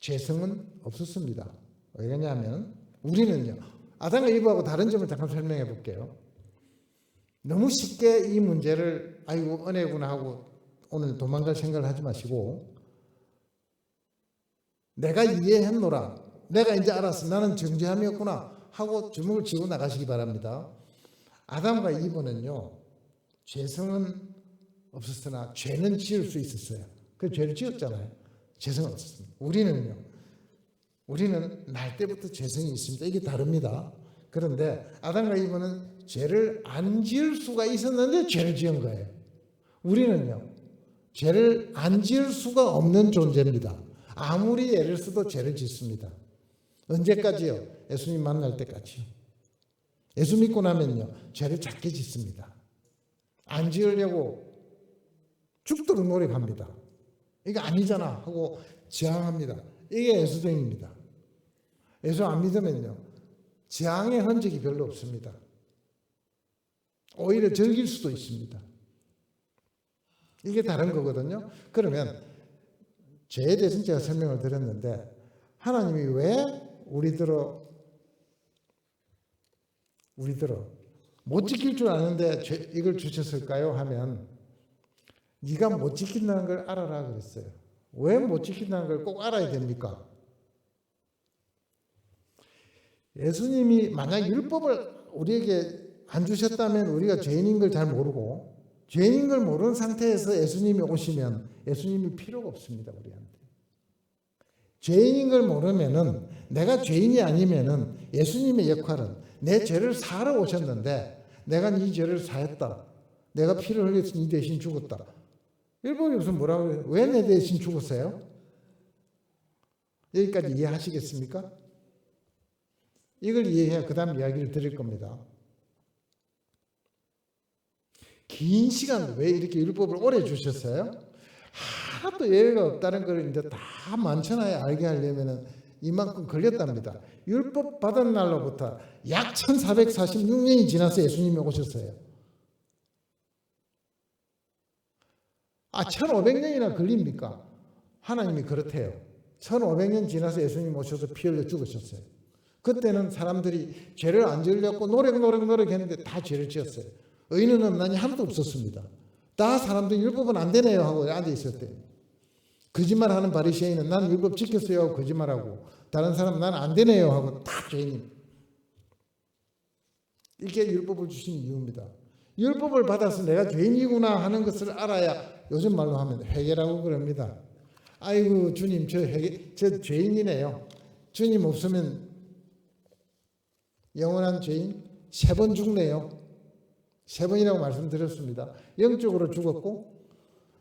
죄성은 없었습니다. 왜 그러냐면 우리는요. 아담과 이브하고 다른 점을 잠깐 설명해 볼게요. 너무 쉽게 이 문제를 아이고 은혜구나 하고 오늘 도망갈 생각을 하지 마시고 내가 이해했노라. 내가 이제 알았어. 나는 정죄함이었구나 하고 주먹을 쥐고 나가시기 바랍니다. 아담과 이브는요. 죄성은 없었으나 죄는 지을 수 있었어요. 그 죄를 지었잖아요. 죄성은 없었습니다. 우리는 날 때부터 죄성이 있습니다. 이게 다릅니다. 그런데 아담과 이브는 죄를 안 지을 수가 있었는데 죄를 지은 거예요. 우리는요. 죄를 안 지을 수가 없는 존재입니다. 아무리 애를 써도 죄를 짓습니다. 언제까지요? 예수님 만날 때까지요. 예수 믿고 나면요. 죄를 작게 짓습니다. 안 지으려고 죽도록 노력합니다. 이거 아니잖아 하고 저항합니다. 이게 예수쟁입니다. 예수 안 믿으면요. 저항의 흔적이 별로 없습니다. 오히려 즐길 수도 있습니다. 이게 다른 거거든요. 그러면 죄에 대해서는 제가 설명을 드렸는데 하나님이 왜 우리들어 못 지킬 줄 아는데 이걸 주셨을까요? 하면 네가 못 지킨다는 걸 알아라 그랬어요. 왜 못 지킨다는 걸 꼭 알아야 됩니까? 예수님이 만약 율법을 우리에게 안 주셨다면 우리가 죄인인 걸 잘 모르고 죄인인 걸 모르는 상태에서 예수님이 오시면 예수님이 필요가 없습니다. 우리한테. 죄인인 걸 모르면은 내가 죄인이 아니면은 예수님의 역할은 내 죄를 사러 오셨는데 내가 네 죄를 사했다. 내가 피를 흘려서 네 대신 죽었다. 율법이 무슨 뭐라고 해요? 왜 내 대신 죽었어요? 여기까지 이해하시겠습니까? 이걸 이해해야 그 다음 이야기를 드릴 겁니다. 긴 시간 왜 이렇게 율법을 오래 주셨어요? 하나도 예외가 없다는 걸 이제 다 만천하에 알게 하려면 이만큼 걸렸답니다. 율법 받은 날로부터 약 1446년이 지나서 예수님이 오셨어요. 1500년이나 걸립니까? 하나님이 그렇대요. 1500년 지나서 예수님 오셔서 피 흘려 죽으셨어요. 그때는 사람들이 죄를 안 지으려고 노력 했는데 다 죄를 지었어요. 의인은 없나니 하나도 없었습니다. 다 사람들이 율법은 안 되네요 하고 앉아 있었대요. 거짓말하는 바리새인은 난 율법 지켰어요 하고 거짓말하고, 다른 사람은 난 안 되네요 하고 다 죄인. 이게 율법을 주신 이유입니다. 율법을 받아서 내가 죄인이구나 하는 것을 알아야, 요즘 말로 하면 회개라고 그럽니다. 아이고 주님 저 죄인이네요. 주님 없으면 영원한 죄인 3번 죽네요. 3번이라고 말씀드렸습니다. 영적으로 죽었고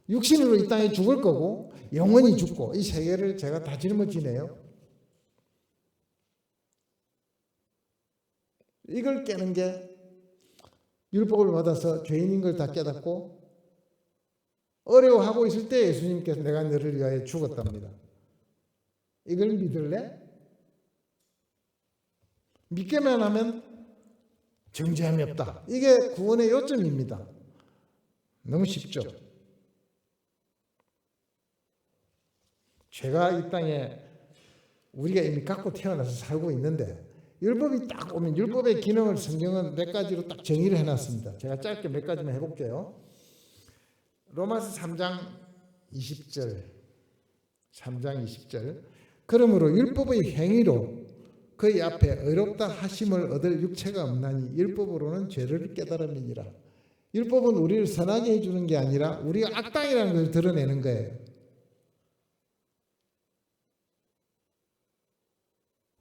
육신으로 이 땅에 죽을 거고 영원히 죽고, 이 3개를 제가 다 짊어지네요. 이걸 깨는 게 율법을 받아서 죄인인 걸 다 깨닫고 어려워하고 있을 때 예수님께서 내가 너를 위하여 죽었답니다. 이걸 믿을래? 믿기만 하면 정죄함이 없다. 이게 구원의 요점입니다. 너무 쉽죠? 죄가 이 땅에 우리가 이미 갖고 태어나서 살고 있는데, 율법이 딱 오면 율법의 기능을 성경은 몇 가지로 딱 정의를 해놨습니다. 제가 짧게 몇 가지만 해볼게요. 로마서 3장 20절 3장 20절 그러므로 율법의 행위로 그의 앞에 의롭다 하심을 얻을 육체가 없나니 율법으로는 죄를 깨달음이니라. 율법은 우리를 선하게 해주는 게 아니라 우리가 악당이라는 걸 드러내는 거예요.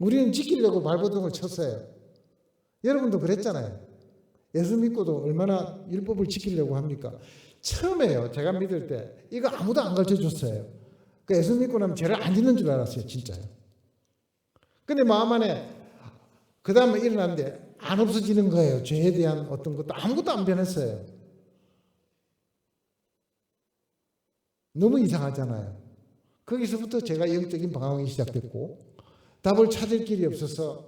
우리는 지키려고 발버둥을 쳤어요. 여러분도 그랬잖아요. 예수 믿고도 얼마나 율법을 지키려고 합니까? 처음에요, 제가 믿을 때 이거 아무도 안 가르쳐줬어요. 그 예수 믿고 나면 죄를 안 짓는 줄 알았어요. 진짜요. 근데 마음 안에 그 다음에 일어났는데 안 없어지는 거예요. 죄에 대한 어떤 것도 아무것도 안 변했어요. 너무 이상하잖아요. 거기서부터 제가 영적인 방황이 시작됐고, 답을 찾을 길이 없어서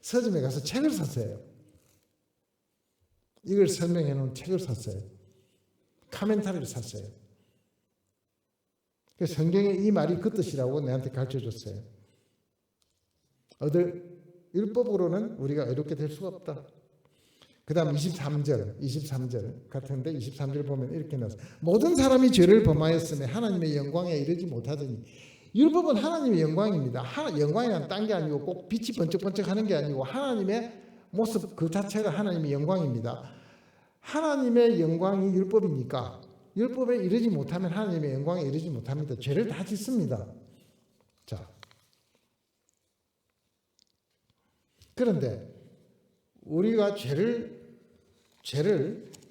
서점에 가서 책을 샀어요. 이걸 설명해 놓은 책을 샀어요. 카멘타리를 샀어요. 성경에 이 말이 그 뜻이라고 내한테 가르쳐줬어요. 율법으로는 우리가 의롭게 될 수가 없다. 그 다음 23절 같은데 23절 보면 이렇게 나왔어요. 모든 사람이 죄를 범하였으며 하나님의 영광에 이르지 못하더니. 율법은 하나님의 영광입니다. 영광이란 딴 게 아니고 꼭 빛이 번쩍번쩍 하는 게 아니고 하나님의 모습 그 자체가 하나님의 영광입니다. 하나님의 영광이 율법이니까 율법에 이르지 못하면 하나님의 영광에 이르지 못합니다. 죄를 다 짓습니다. 자, 그런데 우리가 죄를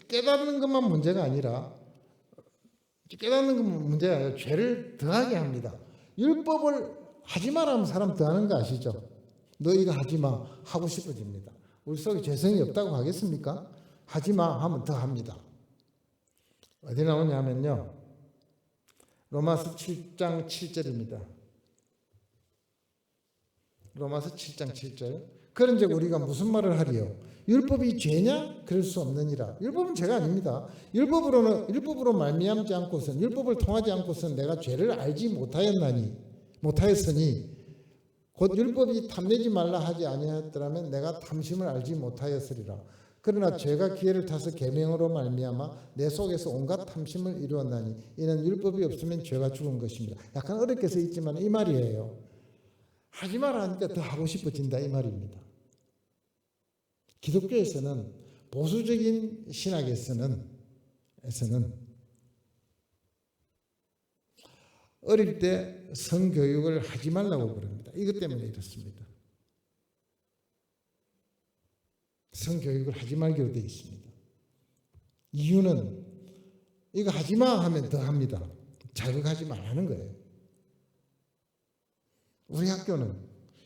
깨닫는 것만 문제가 아니라 죄를 더하게 합니다. 율법을 하지 마라 하면 사람 더하는 거 아시죠? 너 이거 하지 마 하고 싶어집니다. 우리 속에 죄성이 없다고 하겠습니까? 하지 마 하면 더 합니다. 어디 나오냐면요, 로마서 7장 7절입니다. 로마서 7장 7절. 그런즉 우리가 무슨 말을 하리요? 율법이 죄냐? 그럴 수 없느니라. 율법은 죄가 아닙니다. 율법으로 말미암지 않고선, 율법을 통하지 않고선 내가 죄를 알지 못하였으니 곧 율법이 탐내지 말라 하지 아니하였더라면 내가 탐심을 알지 못하였으리라. 그러나 죄가 기회를 타서 계명으로 말미암아 내 속에서 온갖 탐심을 이루었나니 이는 율법이 없으면 죄가 죽은 것입니다. 약간 어렵게 써 있지만 이 말이에요. 하지 마라 하니까 더 하고 싶어진다 이 말입니다. 기독교에서는, 보수적인 신학에서는 어릴 때 성교육을 하지 말라고 그럽니다. 이것 때문에 이렇습니다. 성교육을 하지 말기로 되어 있습니다. 이유는 이거 하지 마 하면 더 합니다. 자극하지 말라는 거예요. 우리 학교는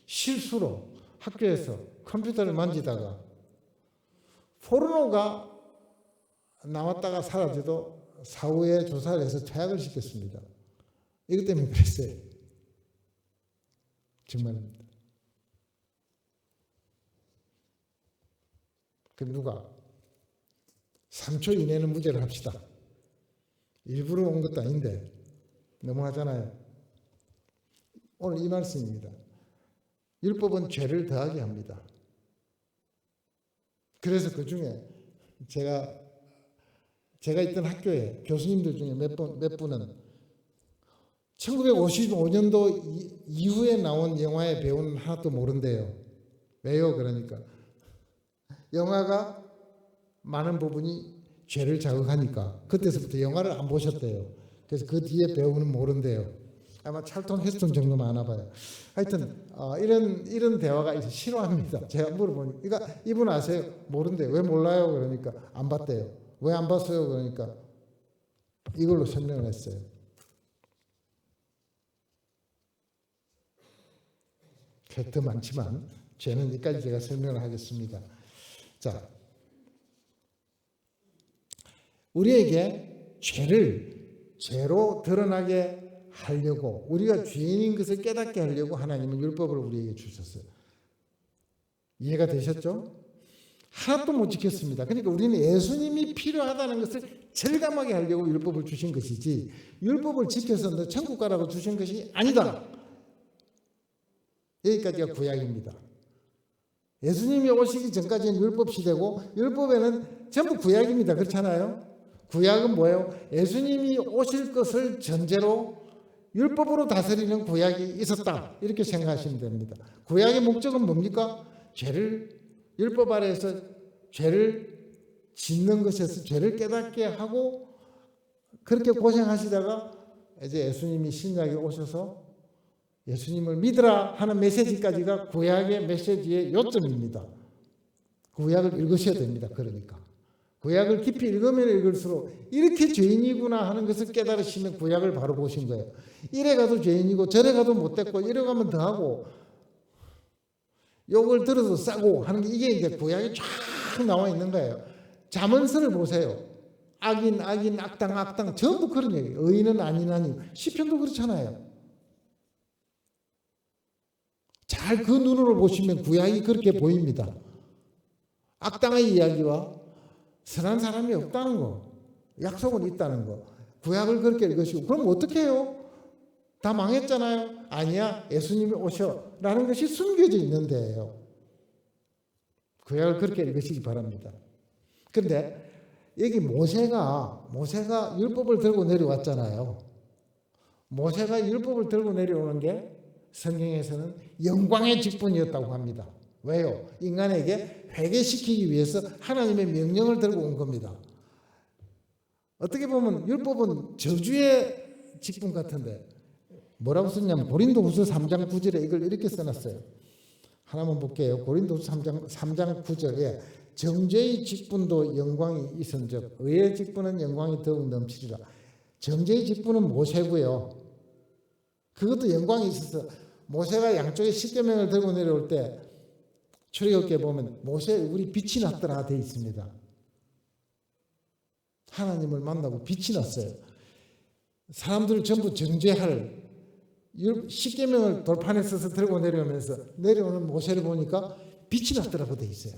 실수로 학교에서 컴퓨터를 만지다가 포르노가 나왔다가 사라져도 사후에 조사를 해서 퇴학을 시켰습니다. 이것 때문에 그랬어요. 정말입니다. 그럼 누가 3초 이내는 무죄를 합시다. 일부러 온 것도 아닌데 너무하잖아요. 오늘 이 말씀입니다. 율법은 죄를 더하게 합니다. 그래서 그 중에 제가 있던 학교에 교수님들 중에 몇 분은 1955년도 이후에 나온 영화의 배우는 하나도 모른대요. 왜요? 그러니까 영화가 많은 부분이 죄를 자극하니까 그때서부터 영화를 안 보셨대요. 그래서 그 뒤에 배우는 모른대요. 아마 찰턴 헤스턴 정도만 아나 봐요. 하여튼 이런 대화가 있어 싫어합니다. 제가 물어보니까 그러니까 이분 아세요? 모른대요. 왜 몰라요? 그러니까 안 봤대요. 왜 안 봤어요? 그러니까 이걸로 설명을 했어요. 더 많지만 죄는 여기까지 제가 설명을 하겠습니다. 자, 우리에게 죄로 드러나게 하려고 우리가 죄인인 것을 깨닫게 하려고 하나님은 율법을 우리에게 주셨어요. 이해가 되셨죠? 하나도 못 지켰습니다. 그러니까 우리는 예수님이 필요하다는 것을 절감하게 하려고 율법을 주신 것이지 율법을 지켜서 너 천국 가라고 주신 것이 아니다. 여기까지가 구약입니다. 예수님이 오시기 전까지는 율법 시대고 율법에는 전부 구약입니다. 그렇잖아요? 구약은 뭐예요? 예수님이 오실 것을 전제로 율법으로 다스리는 구약이 있었다. 이렇게 생각하시면 됩니다. 구약의 목적은 뭡니까? 율법 아래에서 죄를 짓는 것에서 죄를 깨닫게 하고 그렇게 고생하시다가 이제 예수님이 신약에 오셔서 예수님을 믿으라 하는 메시지까지가 구약의 메시지의 요점입니다. 구약을 읽으셔야 됩니다. 그러니까 구약을 깊이 읽으면 읽을수록 이렇게 죄인이구나 하는 것을 깨달으시면 구약을 바로 보신 거예요. 이래 가도 죄인이고 저래 가도 못됐고 이래 가면 더하고 욕을 들어도 싸고 하는 게 이게 이제 구약에 쫙 나와 있는 거예요. 잠언서를 보세요. 악인 악당 전부 그런 얘기예요. 의인은 아닌 시편도 그렇잖아요. 잘 그 눈으로 보시면 구약이 그렇게 보입니다. 악당의 이야기와 선한 사람이 없다는 거, 약속은 있다는 거, 구약을 그렇게 읽으시고 그럼 어떻게 해요? 다 망했잖아요. 아니야, 예수님이 오셔라는 것이 숨겨져 있는 데예요. 구약을 그렇게 읽으시기 바랍니다. 그런데 여기 모세가 율법을 들고 내려왔잖아요. 모세가 율법을 들고 내려오는 게 성경에서는 영광의 직분이었다고 합니다. 왜요? 인간에게 회개시키기 위해서 하나님의 명령을 들고 온 겁니다. 어떻게 보면 율법은 저주의 직분 같은데 뭐라고 썼냐면 고린도후서 3장 9절에 이걸 이렇게 써놨어요. 하나만 볼게요. 고린도후서 3장 9절에 정죄의 직분도 영광이 있은즉 의의 직분은 영광이 더욱 넘치리라. 정죄의 직분은 모세고요. 그것도 영광이 있어서 모세가 양쪽에 십계명을 들고 내려올 때 출애굽기에 보면 모세 얼굴이 빛이 났더라 되어 있습니다. 하나님을 만나고 빛이 났어요. 사람들을 전부 정죄할 십계명을 돌판에 써서 들고 내려오면서 내려오는 모세를 보니까 빛이 났더라고 되어 있어요.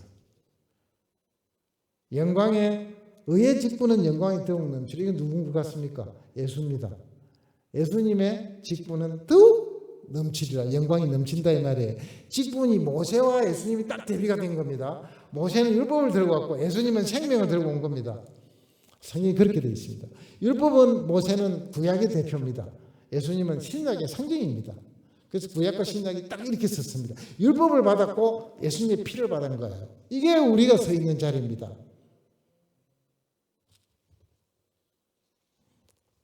의의 직분은 영광이 더욱 넘치리라. 이건 누구 같습니까? 예수입니다. 예수님의 직분은 더욱 넘치리라. 영광이 넘친다 이 말이에요. 직분이 모세와 예수님이 딱 대비가 된 겁니다. 모세는 율법을 들고 왔고 예수님은 생명을 들고 온 겁니다. 성경이 그렇게 되어 있습니다. 율법은 모세는 구약의 대표입니다. 예수님은 신약의 상징입니다. 그래서 구약과 신약이 딱 이렇게 썼습니다. 율법을 받았고 예수님의 피를 받은 거예요. 이게 우리가 서 있는 자리입니다.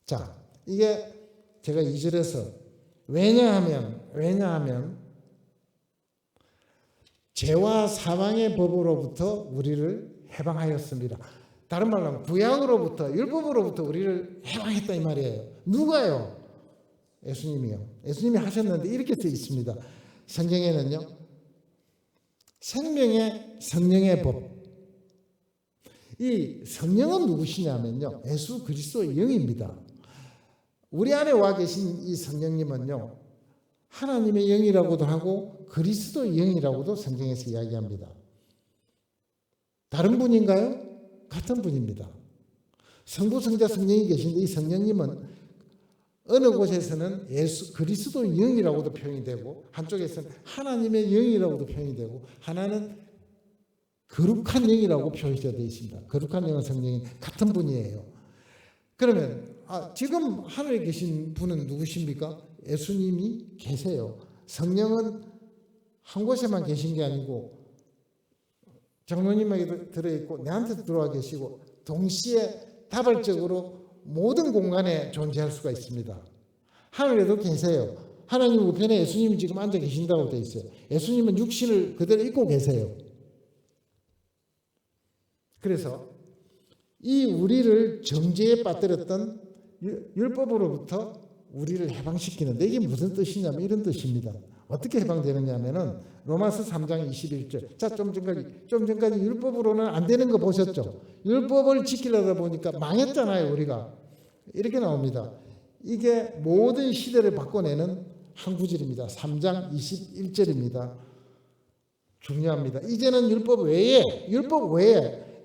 자, 이게 제가 2절에서 왜냐하면 죄와 사망의 법으로부터 우리를 해방하였습니다. 다른 말로 하면 구약으로부터 율법으로부터 우리를 해방했다 이 말이에요. 누가요? 예수님이요. 예수님이 하셨는데 이렇게 써 있습니다. 성경에는요. 생명의 성령의 법. 이 성령은 누구시냐면요. 예수 그리스도의 영입니다. 우리 안에 와 계신 이 성령님은요. 하나님의 영이라고도 하고 그리스도의 영이라고도 성경에서 이야기합니다. 다른 분인가요? 같은 분입니다. 성부, 성자, 성령이 계신데 이 성령님은 어느 곳에서는 그리스도의 영이라고도 표현이 되고 한쪽에서는 하나님의 영이라고도 표현이 되고 하나는 거룩한 영이라고 표시되어 있습니다. 거룩한 영은 성령이 같은 분이에요. 그러면 지금 하늘에 계신 분은 누구십니까? 예수님이 계세요. 성령은 한 곳에만 계신 게 아니고 장로님에게 들어있고 내한테도 들어와 계시고 동시에 다발적으로 모든 공간에 존재할 수가 있습니다. 하늘에도 계세요. 하나님 우편에 예수님이 지금 앉아 계신다고 되어 있어요. 예수님은 육신을 그대로 입고 계세요. 그래서 이 우리를 정죄에 빠뜨렸던 율법으로부터 우리를 해방시키는데 이게 무슨 뜻이냐면 이런 뜻입니다. 어떻게 해방되느냐면은 로마서 3장 21절. 자, 좀 전까지 율법으로는 안 되는 거 보셨죠? 율법을 지키려다 보니까 망했잖아요, 우리가. 이렇게 나옵니다. 이게 모든 시대를 바꿔내는 한 구절입니다. 3장 21절입니다. 중요합니다. 이제는 율법 외에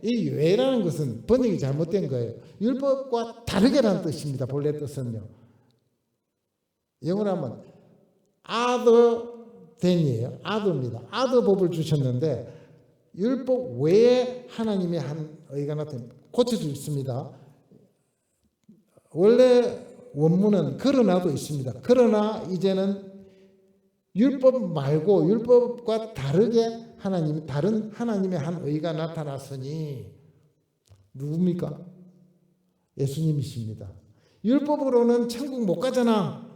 이 외라는 것은 번역이 잘못된 거예요. 율법과 다르게라는 뜻입니다. 본래 뜻은요. 영어로 하면 other than이에요. other입니다. other 법을 주셨는데 율법 외에 하나님의 한 의가 나타납니다. 고쳐져 있습니다. 원래 원문은 그러나도 있습니다. 그러나 이제는 율법 말고 율법과 다르게 다른 하나님의 한 의가 나타났으니 누굽니까? 예수님이십니다. 율법으로는 천국 못 가잖아.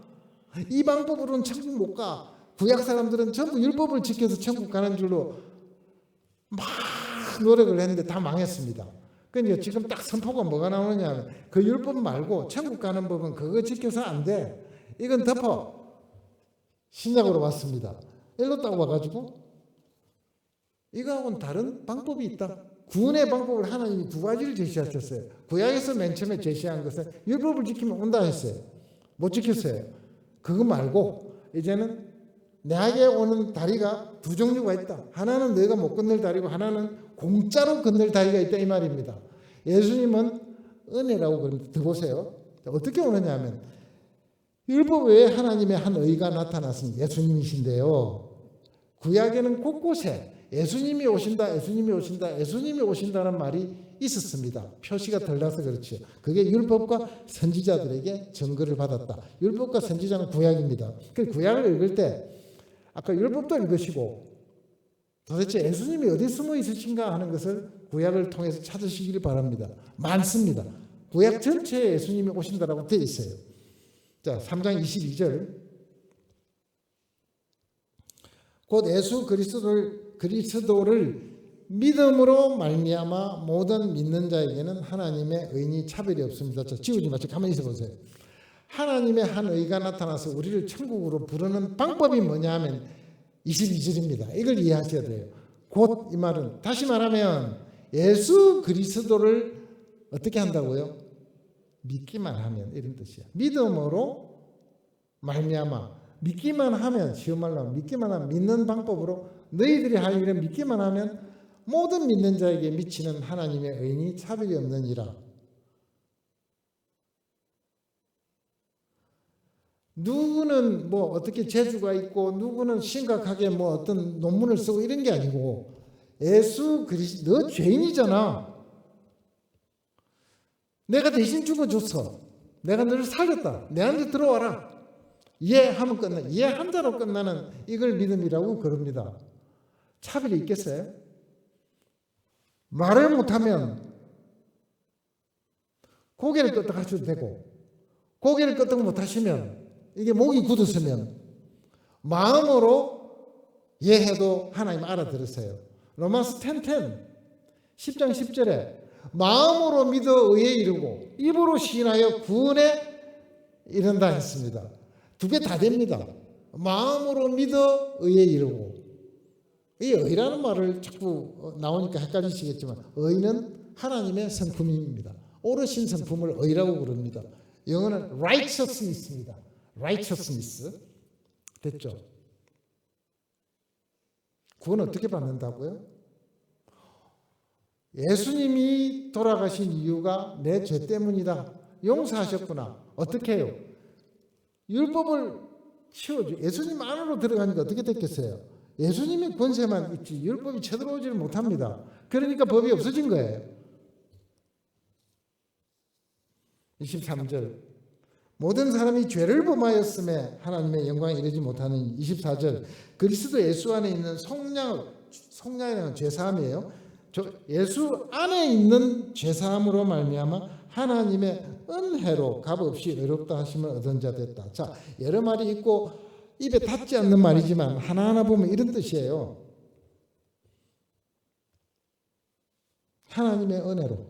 이 방법으로는 천국 못 가. 구약 사람들은 전부 율법을 지켜서 천국 가는 줄로 막 노력을 했는데 다 망했습니다. 그러니까 지금 딱 선포가 뭐가 나오느냐 하면 그 율법 말고 천국 가는 법은 그거 지켜서 안 돼. 이건 덮어. 신약으로 왔습니다. 일로 딱 와가지고 이거하고는 다른 방법이 있다. 구원의 방법을 하나님이 두 가지를 제시하셨어요. 구약에서 맨 처음에 제시한 것은 율법을 지키면 온다 했어요. 못 지켰어요. 그거 말고 이제는 내게 오는 다리가 두 종류가 있다. 하나는 너희가 못 건널 다리고 하나는 공짜로 건널 다리가 있다 이 말입니다. 예수님은 은혜라고 그럽니다. 들어보세요. 어떻게 오느냐 하면 율법 외에 하나님의 한 의가 나타났으니 예수님이신데요. 구약에는 곳곳에 예수님이 오신다, 예수님이 오신다, 예수님이 오신다는 말이 있었습니다. 표시가 덜 나서 그렇죠. 그게 율법과 선지자들에게 증거를 받았다. 율법과 선지자는 구약입니다. 그 구약을 읽을 때 아까 율법도 읽으시고 도대체 예수님이 어디 숨어 있으신가 하는 것을 구약을 통해서 찾으시기를 바랍니다. 많습니다. 구약 전체에 예수님이 오신다라고 되어 있어요. 자, 3장 22절. 곧 예수 그리스도를 믿음으로 말미암아 모든 믿는 자에게는 하나님의 의인이 차별이 없습니다. 자, 지우지 마시고 가만히 있어 보세요. 하나님의 한 의가 나타나서 우리를 천국으로 부르는 방법이 뭐냐 하면 22절입니다. 이걸 이해하셔야 돼요. 곧 이 말은 다시 말하면 예수 그리스도를 어떻게 한다고요? 믿기만 하면 이런 뜻이야. 믿음으로 말미암아 믿기만 하면 쉬운 말로 하면 믿기만 하면 믿는 방법으로 너희들이 할 일은 믿기만 하면 모든 믿는 자에게 미치는 하나님의 의인이 차별이 없느니라. 누구는 뭐 어떻게 재주가 있고 누구는 심각하게 뭐 어떤 논문을 쓰고 이런 게 아니고 예수 그리스도 너 죄인이잖아. 내가 대신 죽어줬어. 내가 너를 살렸다. 내한테 들어와라. 이해하면 끝나. 이해한 자로 끝나는 이걸 믿음이라고 그럽니다. 차별이 있겠어요? 말을 못하면 고개를 끄덕 하셔도 되고 고개를 끄덕 못하시면 이게 목이 굳었으면 마음으로 이해해도 하나님 알아들으세요. 로마서 10:10 10장 10절에 마음으로 믿어 의에 이르고 입으로 시인하여 구원에 이른다 했습니다. 두 개 다 됩니다. 마음으로 믿어 의에 이르고 이 의라는 말을 자꾸 나오니까 헷갈리시겠지만 의는 하나님의 성품입니다. 옳으신 성품을 의라고 부릅니다. 영어는 righteousness입니다. righteousness 됐죠? 구원 어떻게 받는다고요? 예수님이 돌아가신 이유가 내 죄 때문이다. 용서하셨구나. 어떻게 해요? 율법을 치워줘. 예수님 안으로 들어가니까 어떻게 됐겠어요? 예수님의 권세만 있지 율법이 쳐들어오지를 못합니다. 그러니까 법이 없어진 거예요. 23절 모든 사람이 죄를 범하였음에 하나님의 영광에 이르지 못하는 24절 그리스도 예수 안에 있는 속량이라는 죄사함이에요. 예수 안에 있는 죄사함으로 말미암아 하나님의 은혜로 값없이 의롭다 하심을 얻은 자 됐다. 자, 여러 말이 있고 입에 닿지 않는 말이지만 하나하나 보면 이런 뜻이에요. 하나님의 은혜로.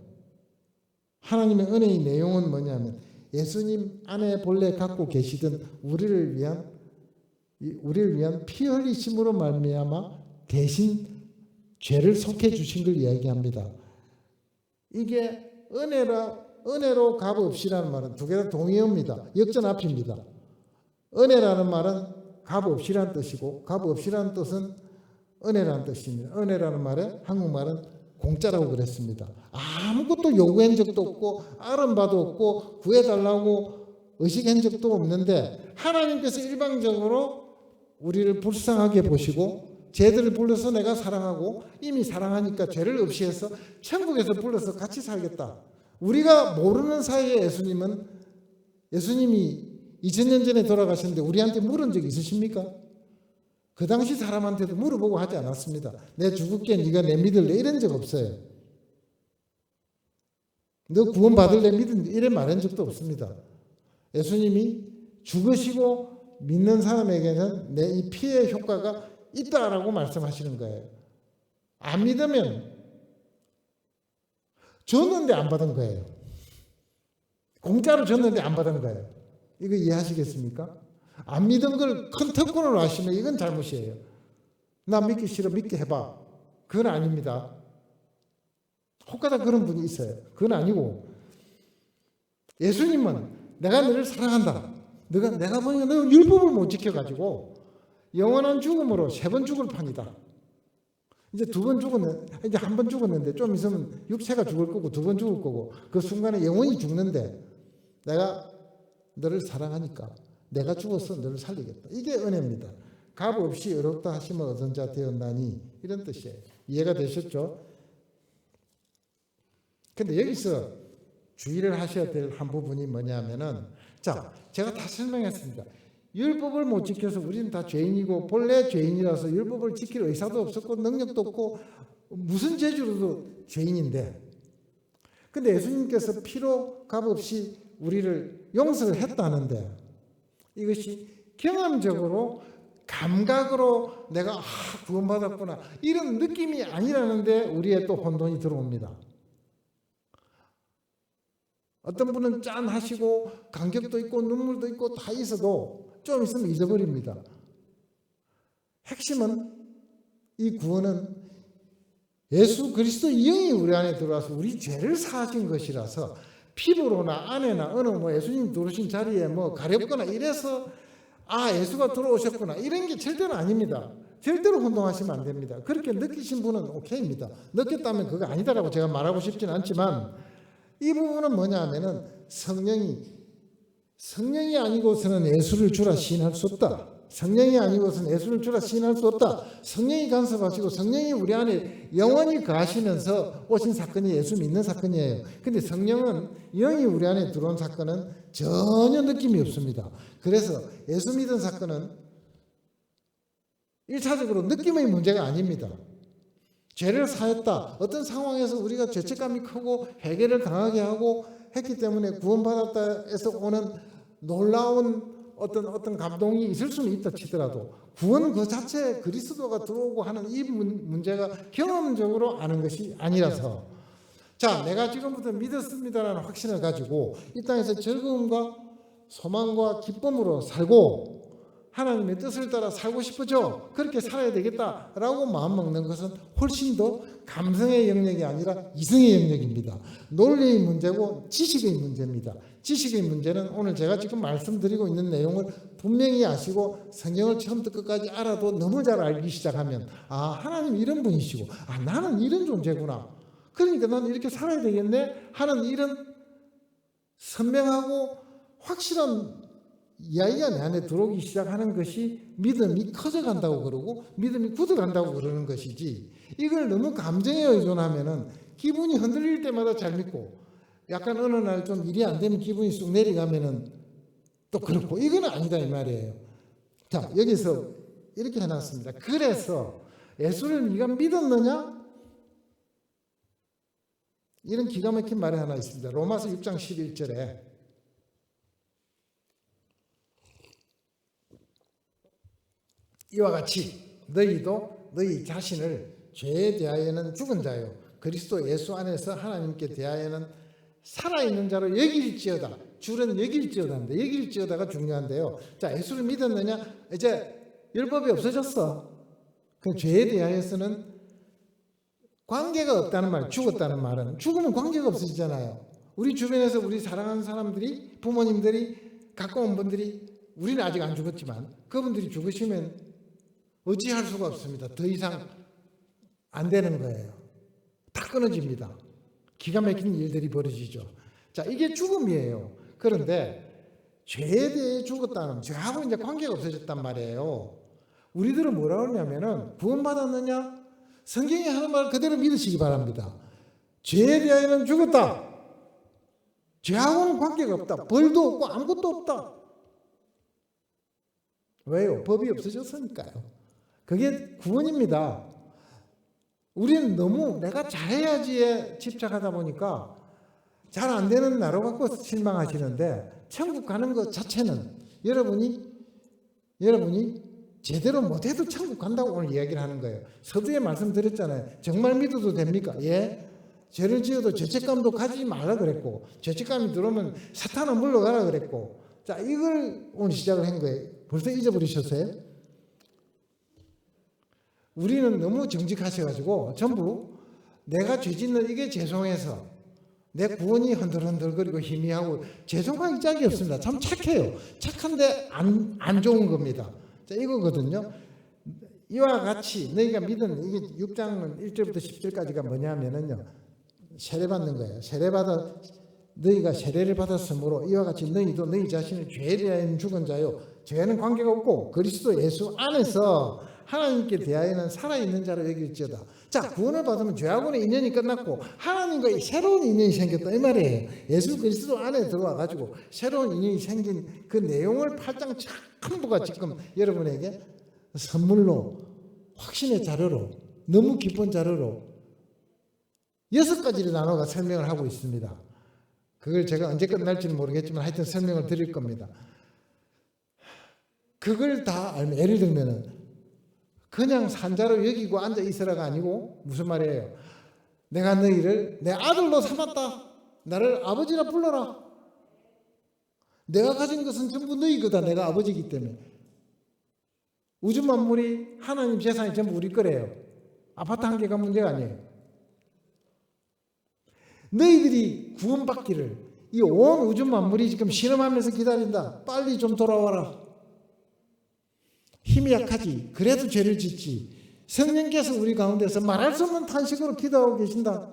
하나님의 은혜의 내용은 뭐냐면 예수님 안에 본래 갖고 계시던 우리를 위한 피 흘리심으로 말미암아 대신 죄를 속해 주신 걸 이야기합니다. 이게 은혜로 값없이라는 말은 두 개 다 동의어입니다. 역전 앞입니다. 은혜라는 말은 값없이라는 뜻이고 값없이라는 뜻은 은혜라는 뜻입니다. 은혜라는 말에 한국말은 공짜라고 그랬습니다. 아무것도 요구한 적도 없고 아른바도 없고 구해달라고 의식한 적도 없는데 하나님께서 일방적으로 우리를 불쌍하게 보시고 죄들을 불러서 내가 사랑하고 이미 사랑하니까 죄를 없이 해서 천국에서 불러서 같이 살겠다. 우리가 모르는 사이에 예수님이 2000년 전에 돌아가셨는데 우리한테 물은 적 있으십니까? 그 당시 사람한테도 물어보고 하지 않았습니다. 내 죽을게 네가 내 믿을래 이런 적 없어요. 너 구원 받을래 믿을래 이래 말한 적도 없습니다. 예수님이 죽으시고 믿는 사람에게는 내 이 피의 효과가 있다라고 말씀하시는 거예요. 안 믿으면 줬는데 안 받은 거예요. 공짜로 줬는데 안 받은 거예요. 이거 이해하시겠습니까? 안 믿은 걸 큰 특권으로 하시면 이건 잘못이에요. 나 믿기 싫어 믿게 해봐. 그건 아닙니다. 혹가다 그런 분이 있어요. 그건 아니고 예수님은 내가 너를 사랑한다. 내가 보니까 너 율법을 못 지켜가지고 영원한 죽음으로 3번 죽을 판이다. 이제 2번 죽었는데 이제 1번 죽었는데 좀 있으면 육체가 죽을 거고 2번 죽을 거고 그 순간에 영원히 죽는데 내가 너를 사랑하니까 내가 죽어서 너를 살리겠다. 이게 은혜입니다. 값 없이 의롭다 하심을 얻은 자 되었나니 이런 뜻이에요. 이해가 되셨죠? 근데 여기서 주의를 하셔야 될 한 부분이 뭐냐면은 자, 제가 다 설명했습니다. 율법을 못 지켜서 우리는 다 죄인이고 본래 죄인이라서 율법을 지킬 의사도 없었고 능력도 없고 무슨 재주로도 죄인인데 근데 예수님께서 피로 값없이 우리를 용서를 했다는데 이것이 경험적으로 감각으로 내가 구원받았구나 이런 느낌이 아니라는데 우리의 또 혼돈이 들어옵니다. 어떤 분은 짠하시고 감격도 있고 눈물도 있고 다 있어도 좀 있으면 잊어버립니다. 핵심은 이 구원은 예수 그리스도 영이 우리 안에 들어와서 우리 죄를 사하신 것이라서 피부로나 안에나 어느 예수님 들어오신 자리에 가렵거나 이래서 예수가 들어오셨구나 이런 게 절대로 아닙니다. 절대로 혼동하시면 안 됩니다. 그렇게 느끼신 분은 오케이입니다. 느꼈다면 그거 아니다라고 제가 말하고 싶지는 않지만 이 부분은 뭐냐 하면은 성령이 아니고서는 예수를 주라 시인할 수 없다. 성령이 아니고서는 예수를 주라 시인할 수 없다. 성령이 간섭하시고 성령이 우리 안에 영원히 거하시면서 오신 사건이 예수 믿는 사건이에요. 근데 성령은 영이 우리 안에 들어온 사건은 전혀 느낌이 없습니다. 그래서 예수 믿은 사건은 1차적으로 느낌의 문제가 아닙니다. 죄를 사했다. 어떤 상황에서 우리가 죄책감이 크고 회개를 강하게 하고 했기 때문에 구원받았다에서 오는 놀라운 어떤 감동이 있을 수는 있다 치더라도 구원 그 자체 그리스도가 들어오고 하는 이 문제가 경험적으로 아는 것이 아니라서 자, 내가 지금부터 믿었습니다라는 확신을 가지고 이 땅에서 즐거움과 소망과 기쁨으로 살고 하나님의 뜻을 따라 살고 싶어져 그렇게 살아야 되겠다라고 마음먹는 것은 훨씬 더 감성의 영역이 아니라 이성의 영역입니다. 논리의 문제고 지식의 문제입니다. 지식의 문제는 오늘 제가 지금 말씀드리고 있는 내용을 분명히 아시고 성경을 처음부터 끝까지 알아도 너무 잘 알기 시작하면 하나님 이런 분이시고 나는 이런 존재구나. 그러니까 나는 이렇게 살아야 되겠네 하는 이런 선명하고 확실한 이야기가 내 안에 들어오기 시작하는 것이 믿음이 커져간다고 그러고 믿음이 굳어간다고 그러는 것이지, 이걸 너무 감정에 의존하면은 기분이 흔들릴 때마다 잘 믿고 약간 어느 날 좀 일이 안 되는 기분이 쑥 내려가면은 또 그렇고, 이건 아니다 이 말이에요. 자, 여기서 이렇게 해놨습니다. 그래서 예수를 네가 믿었느냐? 이런 기가 막힌 말이 하나 있습니다. 로마서 6장 11절에 이와 같이 너희도 너희 자신을 죄에 대하여는 죽은 자요 그리스도 예수 안에서 하나님께 대하여는 살아있는 자로 여길지어다. 줄은 여길지어다인데, 여길지어다가 중요한데요. 자, 예수를 믿었느냐? 이제 율법이 없어졌어. 그 죄에 대하여서는 관계가 없다는 말, 죽었다는 말은, 죽으면 관계가 없어지잖아요. 우리 주변에서 우리 사랑하는 사람들이, 부모님들이, 가까운 분들이, 우리는 아직 안 죽었지만 그분들이 죽으시면 어찌할 수가 없습니다. 더 이상 안 되는 거예요. 다 끊어집니다. 기가 막힌 일들이 벌어지죠. 자, 이게 죽음이에요. 그런데 죄에 대해 죽었다는, 죄하고 이제 관계가 없어졌단 말이에요. 우리들은 뭐라고 하냐면은 구원받았느냐? 성경이 하는 말 그대로 믿으시기 바랍니다. 죄에 대하여는 죽었다. 죄하고는 관계가 없다. 벌도 없고 아무것도 없다. 왜요? 법이 없어졌으니까요. 그게 구원입니다. 우리는 너무 내가 잘해야지에 집착하다 보니까 잘 안 되는 나로 갖고 실망하시는데, 천국 가는 것 자체는 여러분이 제대로 못해도 천국 간다고 오늘 이야기를 하는 거예요. 서두에 말씀드렸잖아요. 정말 믿어도 됩니까? 예. 죄를 지어도 죄책감도 가지지 말라 그랬고, 죄책감이 들어오면 사탄은 물러가라 그랬고, 자, 이걸 오늘 시작을 한 거예요. 벌써 잊어버리셨어요? 우리는 너무 정직하셔가지고 전부 내가 죄 짓는 이게 죄송해서 내 구원이 흔들흔들거리고 희미하고, 죄송할 짝이 없습니다. 참 착해요. 착한데 안 좋은 겁니다. 자, 이거거든요. 이와 같이 너희가 믿은, 이게 6장 1절부터 10절까지가 뭐냐면은요, 세례받는 거예요. 너희가 세례를 받았으므로 이와 같이 너희도 너희 자신을 죄에 대하여는 죽은 자요, 죄는 관계가 없고 그리스도 예수 안에서 하나님께 대하여는 살아있는 자로 여길지어다. 자, 구원을 받으면 죄하고는 인연이 끝났고 하나님과의 새로운 인연이 생겼다 이 말이에요. 예수 그리스도 안에 들어와 가지고 새로운 인연이 생긴 그 내용을 8장 전부가 지금 여러분에게 선물로, 확신의 자료로, 너무 기쁜 자료로 6가지를 나눠가 설명을 하고 있습니다. 그걸 제가 언제 끝날지는 모르겠지만 하여튼 설명을 드릴 겁니다. 그걸 다 알면, 예를 들면은 그냥 산자로 여기고 앉아 있으라가 아니고, 무슨 말이에요? 내가 너희를 내 아들로 삼았다. 나를 아버지라 불러라. 내가 가진 것은 전부 너희 거다. 내가 아버지이기 때문에. 우주 만물이 하나님 재산이 전부 우리 거래요. 아파트 한 개가 문제가 아니에요. 너희들이 구원받기를 이 온 우주 만물이 지금 실험하면서 기다린다. 빨리 좀 돌아와라. 힘이 약하지. 그래도 죄를 짓지. 성령께서 우리 가운데서 말할 수 없는 탄식으로 기도하고 계신다.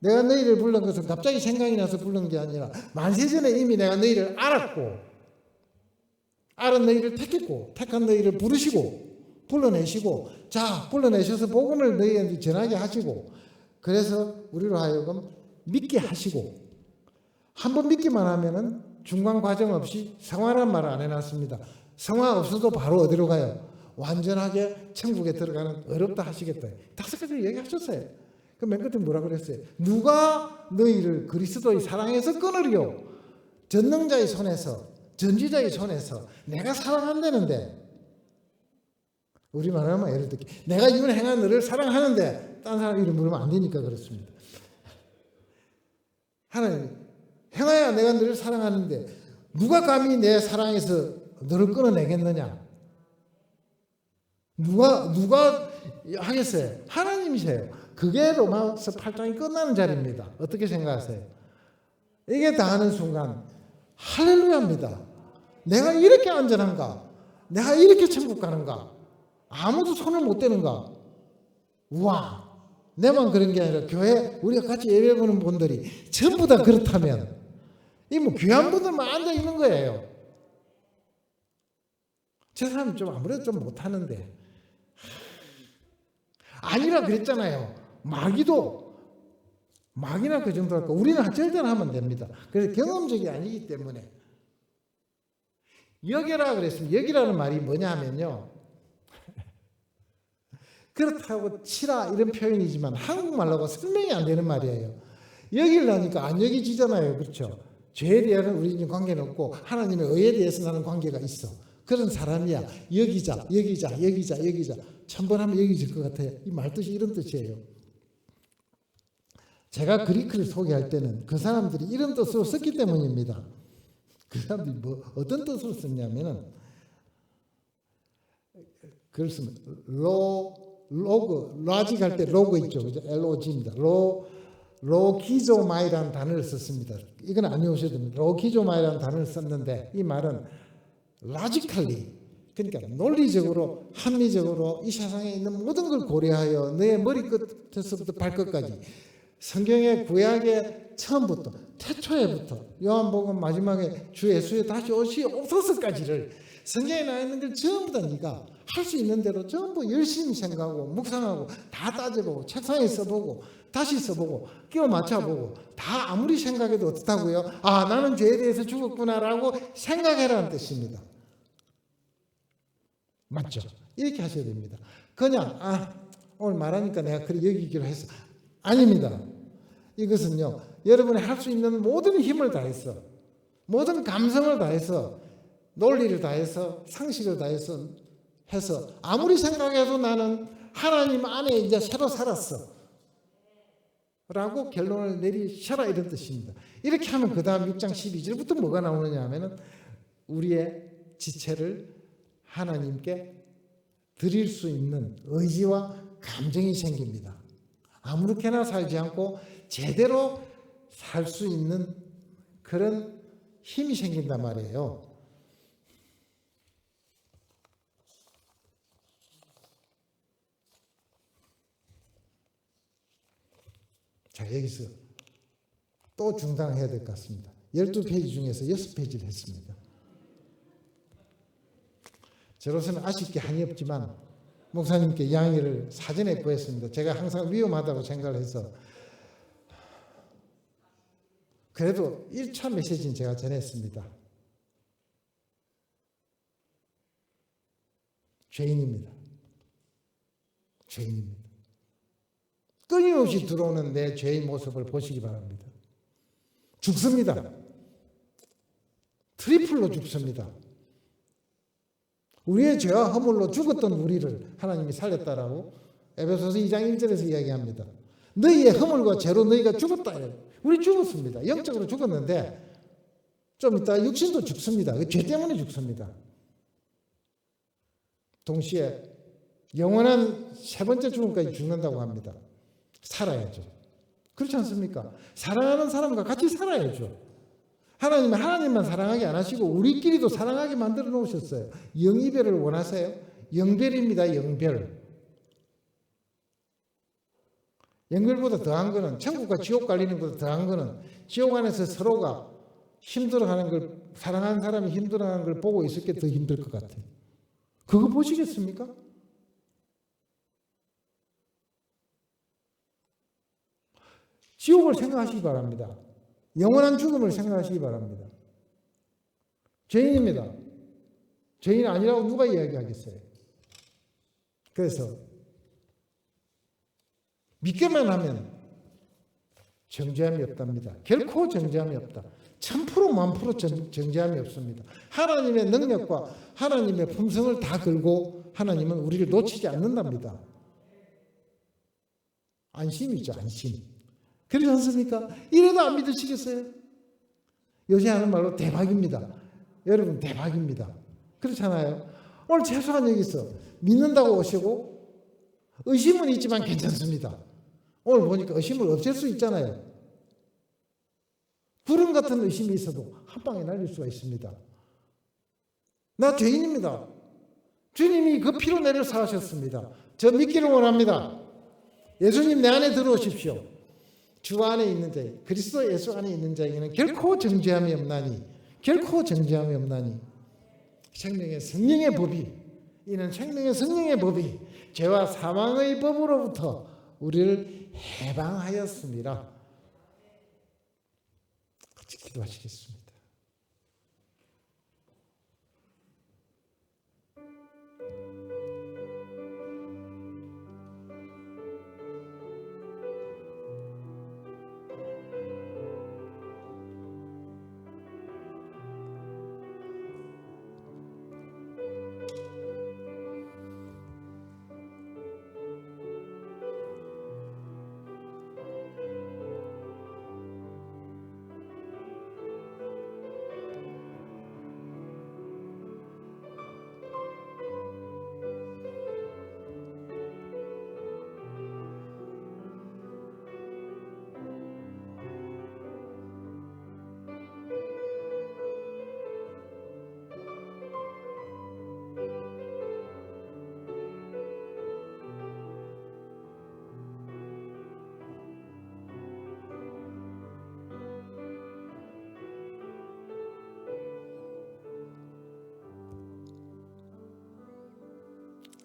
내가 너희를 불른 것은 갑자기 생각이 나서 부른 게 아니라 만세전에 이미 내가 너희를 알았고, 알은 너희를 택했고, 택한 너희를 부르시고 불러내시고, 자, 불러내셔서 복음을 너희한테 전하게 하시고, 그래서 우리로 하여금 믿게 하시고, 한번 믿기만 하면은 중간 과정 없이 성화란 말을 안 해놨습니다. 성화 없어도 바로 어디로 가요? 완전하게 천국에 들어가는, 어렵다 하시겠다. 5가지 얘기하셨어요. 그 맨 끝에 뭐라 그랬어요? 누가 너희를 그리스도의 사랑에서 끊으리요? 전능자의 손에서, 전지자의 손에서. 내가 사랑한다는데, 우리말 하면 예를 들게, 내가 이걸 행한 너를 사랑하는데 딴 사람 이름 부르면 안 되니까 그렇습니다. 하나님, 행하야 내가 너를 사랑하는데 누가 감히 내 사랑에서 너를 끊어내겠느냐? 누가 하겠어요? 하나님이세요. 그게 로마서 8장이 끝나는 자리입니다. 어떻게 생각하세요? 이게 다 하는 순간 할렐루야입니다. 내가 이렇게 안전한가? 내가 이렇게 천국 가는가? 아무도 손을 못 대는가? 우와, 내만 그런 게 아니라 교회 우리가 같이 예배 보는 분들이 전부 다 그렇다면 이 뭐 귀한 분들만 앉아 있는 거예요. 저 사람 좀 아무래도 좀 못하는데. 아니라 그랬잖아요. 마귀나 그 정도 할까. 우리는 절대로 하면 됩니다. 그래서 경험적이 아니기 때문에. 여기라 그랬습니다. 여기라는 말이 뭐냐면요. 그렇다고 치라 이런 표현이지만 한국말로가 설명이 안 되는 말이에요. 여기라니까 안 여기지잖아요. 그렇죠? 죄에 대한 우리는 관계는 없고 하나님의 의에 대해서 나는 관계가 있어. 그런 사람이야. 여기자. 1000번 하면 여기질 것 같아요. 이 말뜻이 이런 뜻이에요. 제가 그리크를 소개할 때는 그 사람들이 이런 뜻으로 썼기 때문입니다. 그 사람들이 어떤 뜻으로 썼냐면은 그걸 쓰면 로직 할 때 로그 있죠. 그죠? LOG입니다. 로기조마이라는 단어를 썼습니다. 이건 안 외우셔도 됩니다. 로기조마이라는 단어를 썼는데 이 말은 라지칼리, 그러니까 논리적으로 합리적으로 이 세상에 있는 모든 걸 고려하여 내 머리끝에서부터 발끝까지 성경의 구약의 처음부터 태초에부터 요한복음 마지막에 주 예수의 다시 오셔서까지를 성경에 나와 있는 걸 전부 다 네가 할 수 있는 대로 전부 열심히 생각하고 묵상하고 다 따져보고 책상에 써보고 다시 써보고 끼워 맞춰보고 다 아무리 생각해도 어떻다고요? 아, 나는 죄에 대해서 죽었구나라고 생각해라는 뜻입니다. 맞죠? 이렇게 하셔야 됩니다. 그냥 오늘 말하니까 내가 그래 여기기로 했어. 아닙니다. 이것은요, 여러분이 할 수 있는 모든 힘을 다해서, 모든 감성을 다해서, 논리를 다해서, 상식을 다해서 해서 아무리 생각해도 나는 하나님 안에 이제 새로 살았어 라고 결론을 내리셔라 이런 뜻입니다. 이렇게 하면 그 다음 6장 12절부터 뭐가 나오느냐 하면은 우리의 지체를 하나님께 드릴 수 있는 의지와 감정이 생깁니다. 아무렇게나 살지 않고 제대로 살 수 있는 그런 힘이 생긴단 말이에요. 자, 여기서 또 중단해야 될 것 같습니다. 12페이지 중에서 6페이지를 했습니다. 저로서는 아쉽게 한이 없지만 목사님께 이야기를 사전에 구했습니다. 제가 항상 위험하다고 생각을 해서 그래도 1차 메시지는 제가 전했습니다. 죄인입니다. 끊임없이 들어오는 내 죄의 모습을 보시기 바랍니다. 죽습니다. 트리플로 죽습니다. 우리의 죄와 허물로 죽었던 우리를 하나님이 살렸다라고 에베소서 2장 1절에서 이야기합니다. 너희의 허물과 죄로 너희가 죽었다. 우리 죽었습니다. 영적으로 죽었는데 좀 이따 육신도 죽습니다. 죄 때문에 죽습니다. 동시에 영원한 세 번째 죽음까지 죽는다고 합니다. 살아야죠. 그렇지 않습니까? 사랑하는 사람과 같이 살아야죠. 하나님은 하나님만 사랑하게 안 하시고 우리끼리도 사랑하게 만들어 놓으셨어요. 영이별을 원하세요? 영별입니다. 영별. 영별보다 더한 거는 천국과 지옥 갈리는 것보다 더한 거는 지옥 안에서 서로가 힘들어하는 걸, 사랑하는 사람이 힘들어하는 걸 보고 있을 게 더 힘들 것 같아요. 그거 보시겠습니까? 지옥을 생각하시기 바랍니다. 영원한 죽음을 생각하시기 바랍니다. 죄인입니다. 죄인 아니라고 누가 이야기하겠어요? 그래서 믿기만 하면 정죄함이 없답니다. 결코 정죄함이 없다. 1000% 정죄함이 없습니다. 하나님의 능력과 하나님의 품성을 다 걸고 하나님은 우리를 놓치지 않는답니다. 안심이죠, 안심. 그렇지 않습니까? 이래도 안 믿으시겠어요? 요새 하는 말로 대박입니다. 여러분 대박입니다. 그렇잖아요. 오늘 최소한 여기서 믿는다고 오시고 의심은 있지만 괜찮습니다. 오늘 보니까 의심을 없앨 수 있잖아요. 구름 같은 의심이 있어도 한 방에 날릴 수가 있습니다. 나 죄인입니다. 주님이 그 피로 내려 사하셨습니다. 저 믿기를 원합니다. 예수님 내 안에 들어오십시오. 주 안에 있는 자, 그리스도 예수 안에 있는 자에게는 결코 정죄함이 없나니, 결코 정죄함이 없나니. 생명의 성령의 법이, 이는 생명의 성령의 법이 죄와 사망의 법으로부터 우리를 해방하였습니다. 같이 기도하시겠습니다.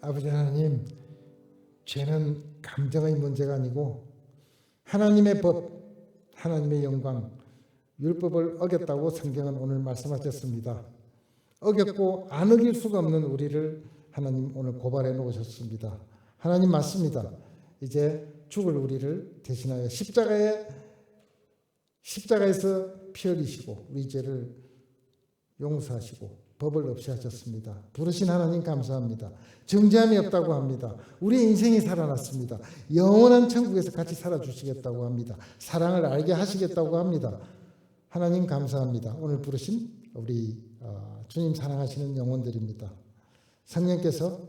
아버지 하나님, 죄는 감정의 문제가 아니고 하나님의 법, 하나님의 영광, 율법을 어겼다고 성경은 오늘 말씀하셨습니다. 어겼고 안 어길 수가 없는 우리를 하나님 오늘 고발해 놓으셨습니다. 하나님 맞습니다. 이제 죽을 우리를 대신하여 십자가에서 피 흘리시고 우리 죄를 용서하시고 법을 없이 하셨습니다. 부르신 하나님 감사합니다. 정죄함이 없다고 합니다. 우리 인생이 살아났습니다. 영원한 천국에서 같이 살아주시겠다고 합니다. 사랑을 알게 하시겠다고 합니다. 하나님 감사합니다. 오늘 부르신 우리 주님 사랑하시는 영혼들입니다. 성령께서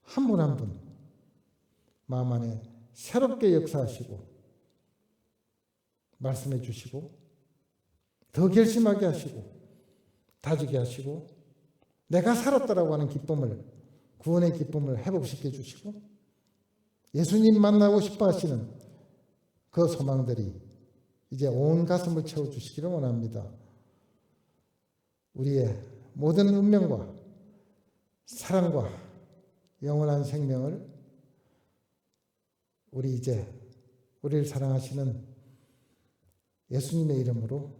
한 분 한 분 마음 안에 새롭게 역사하시고 말씀해 주시고 더 결심하게 하시고 다지게 하시고 내가 살았다라고 하는 기쁨을, 구원의 기쁨을 회복시켜 주시고 예수님 만나고 싶어 하시는 그 소망들이 이제 온 가슴을 채워주시기를 원합니다. 우리의 모든 운명과 사랑과 영원한 생명을 우리를 사랑하시는 예수님의 이름으로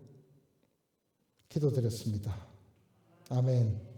기도드렸습니다. 아멘.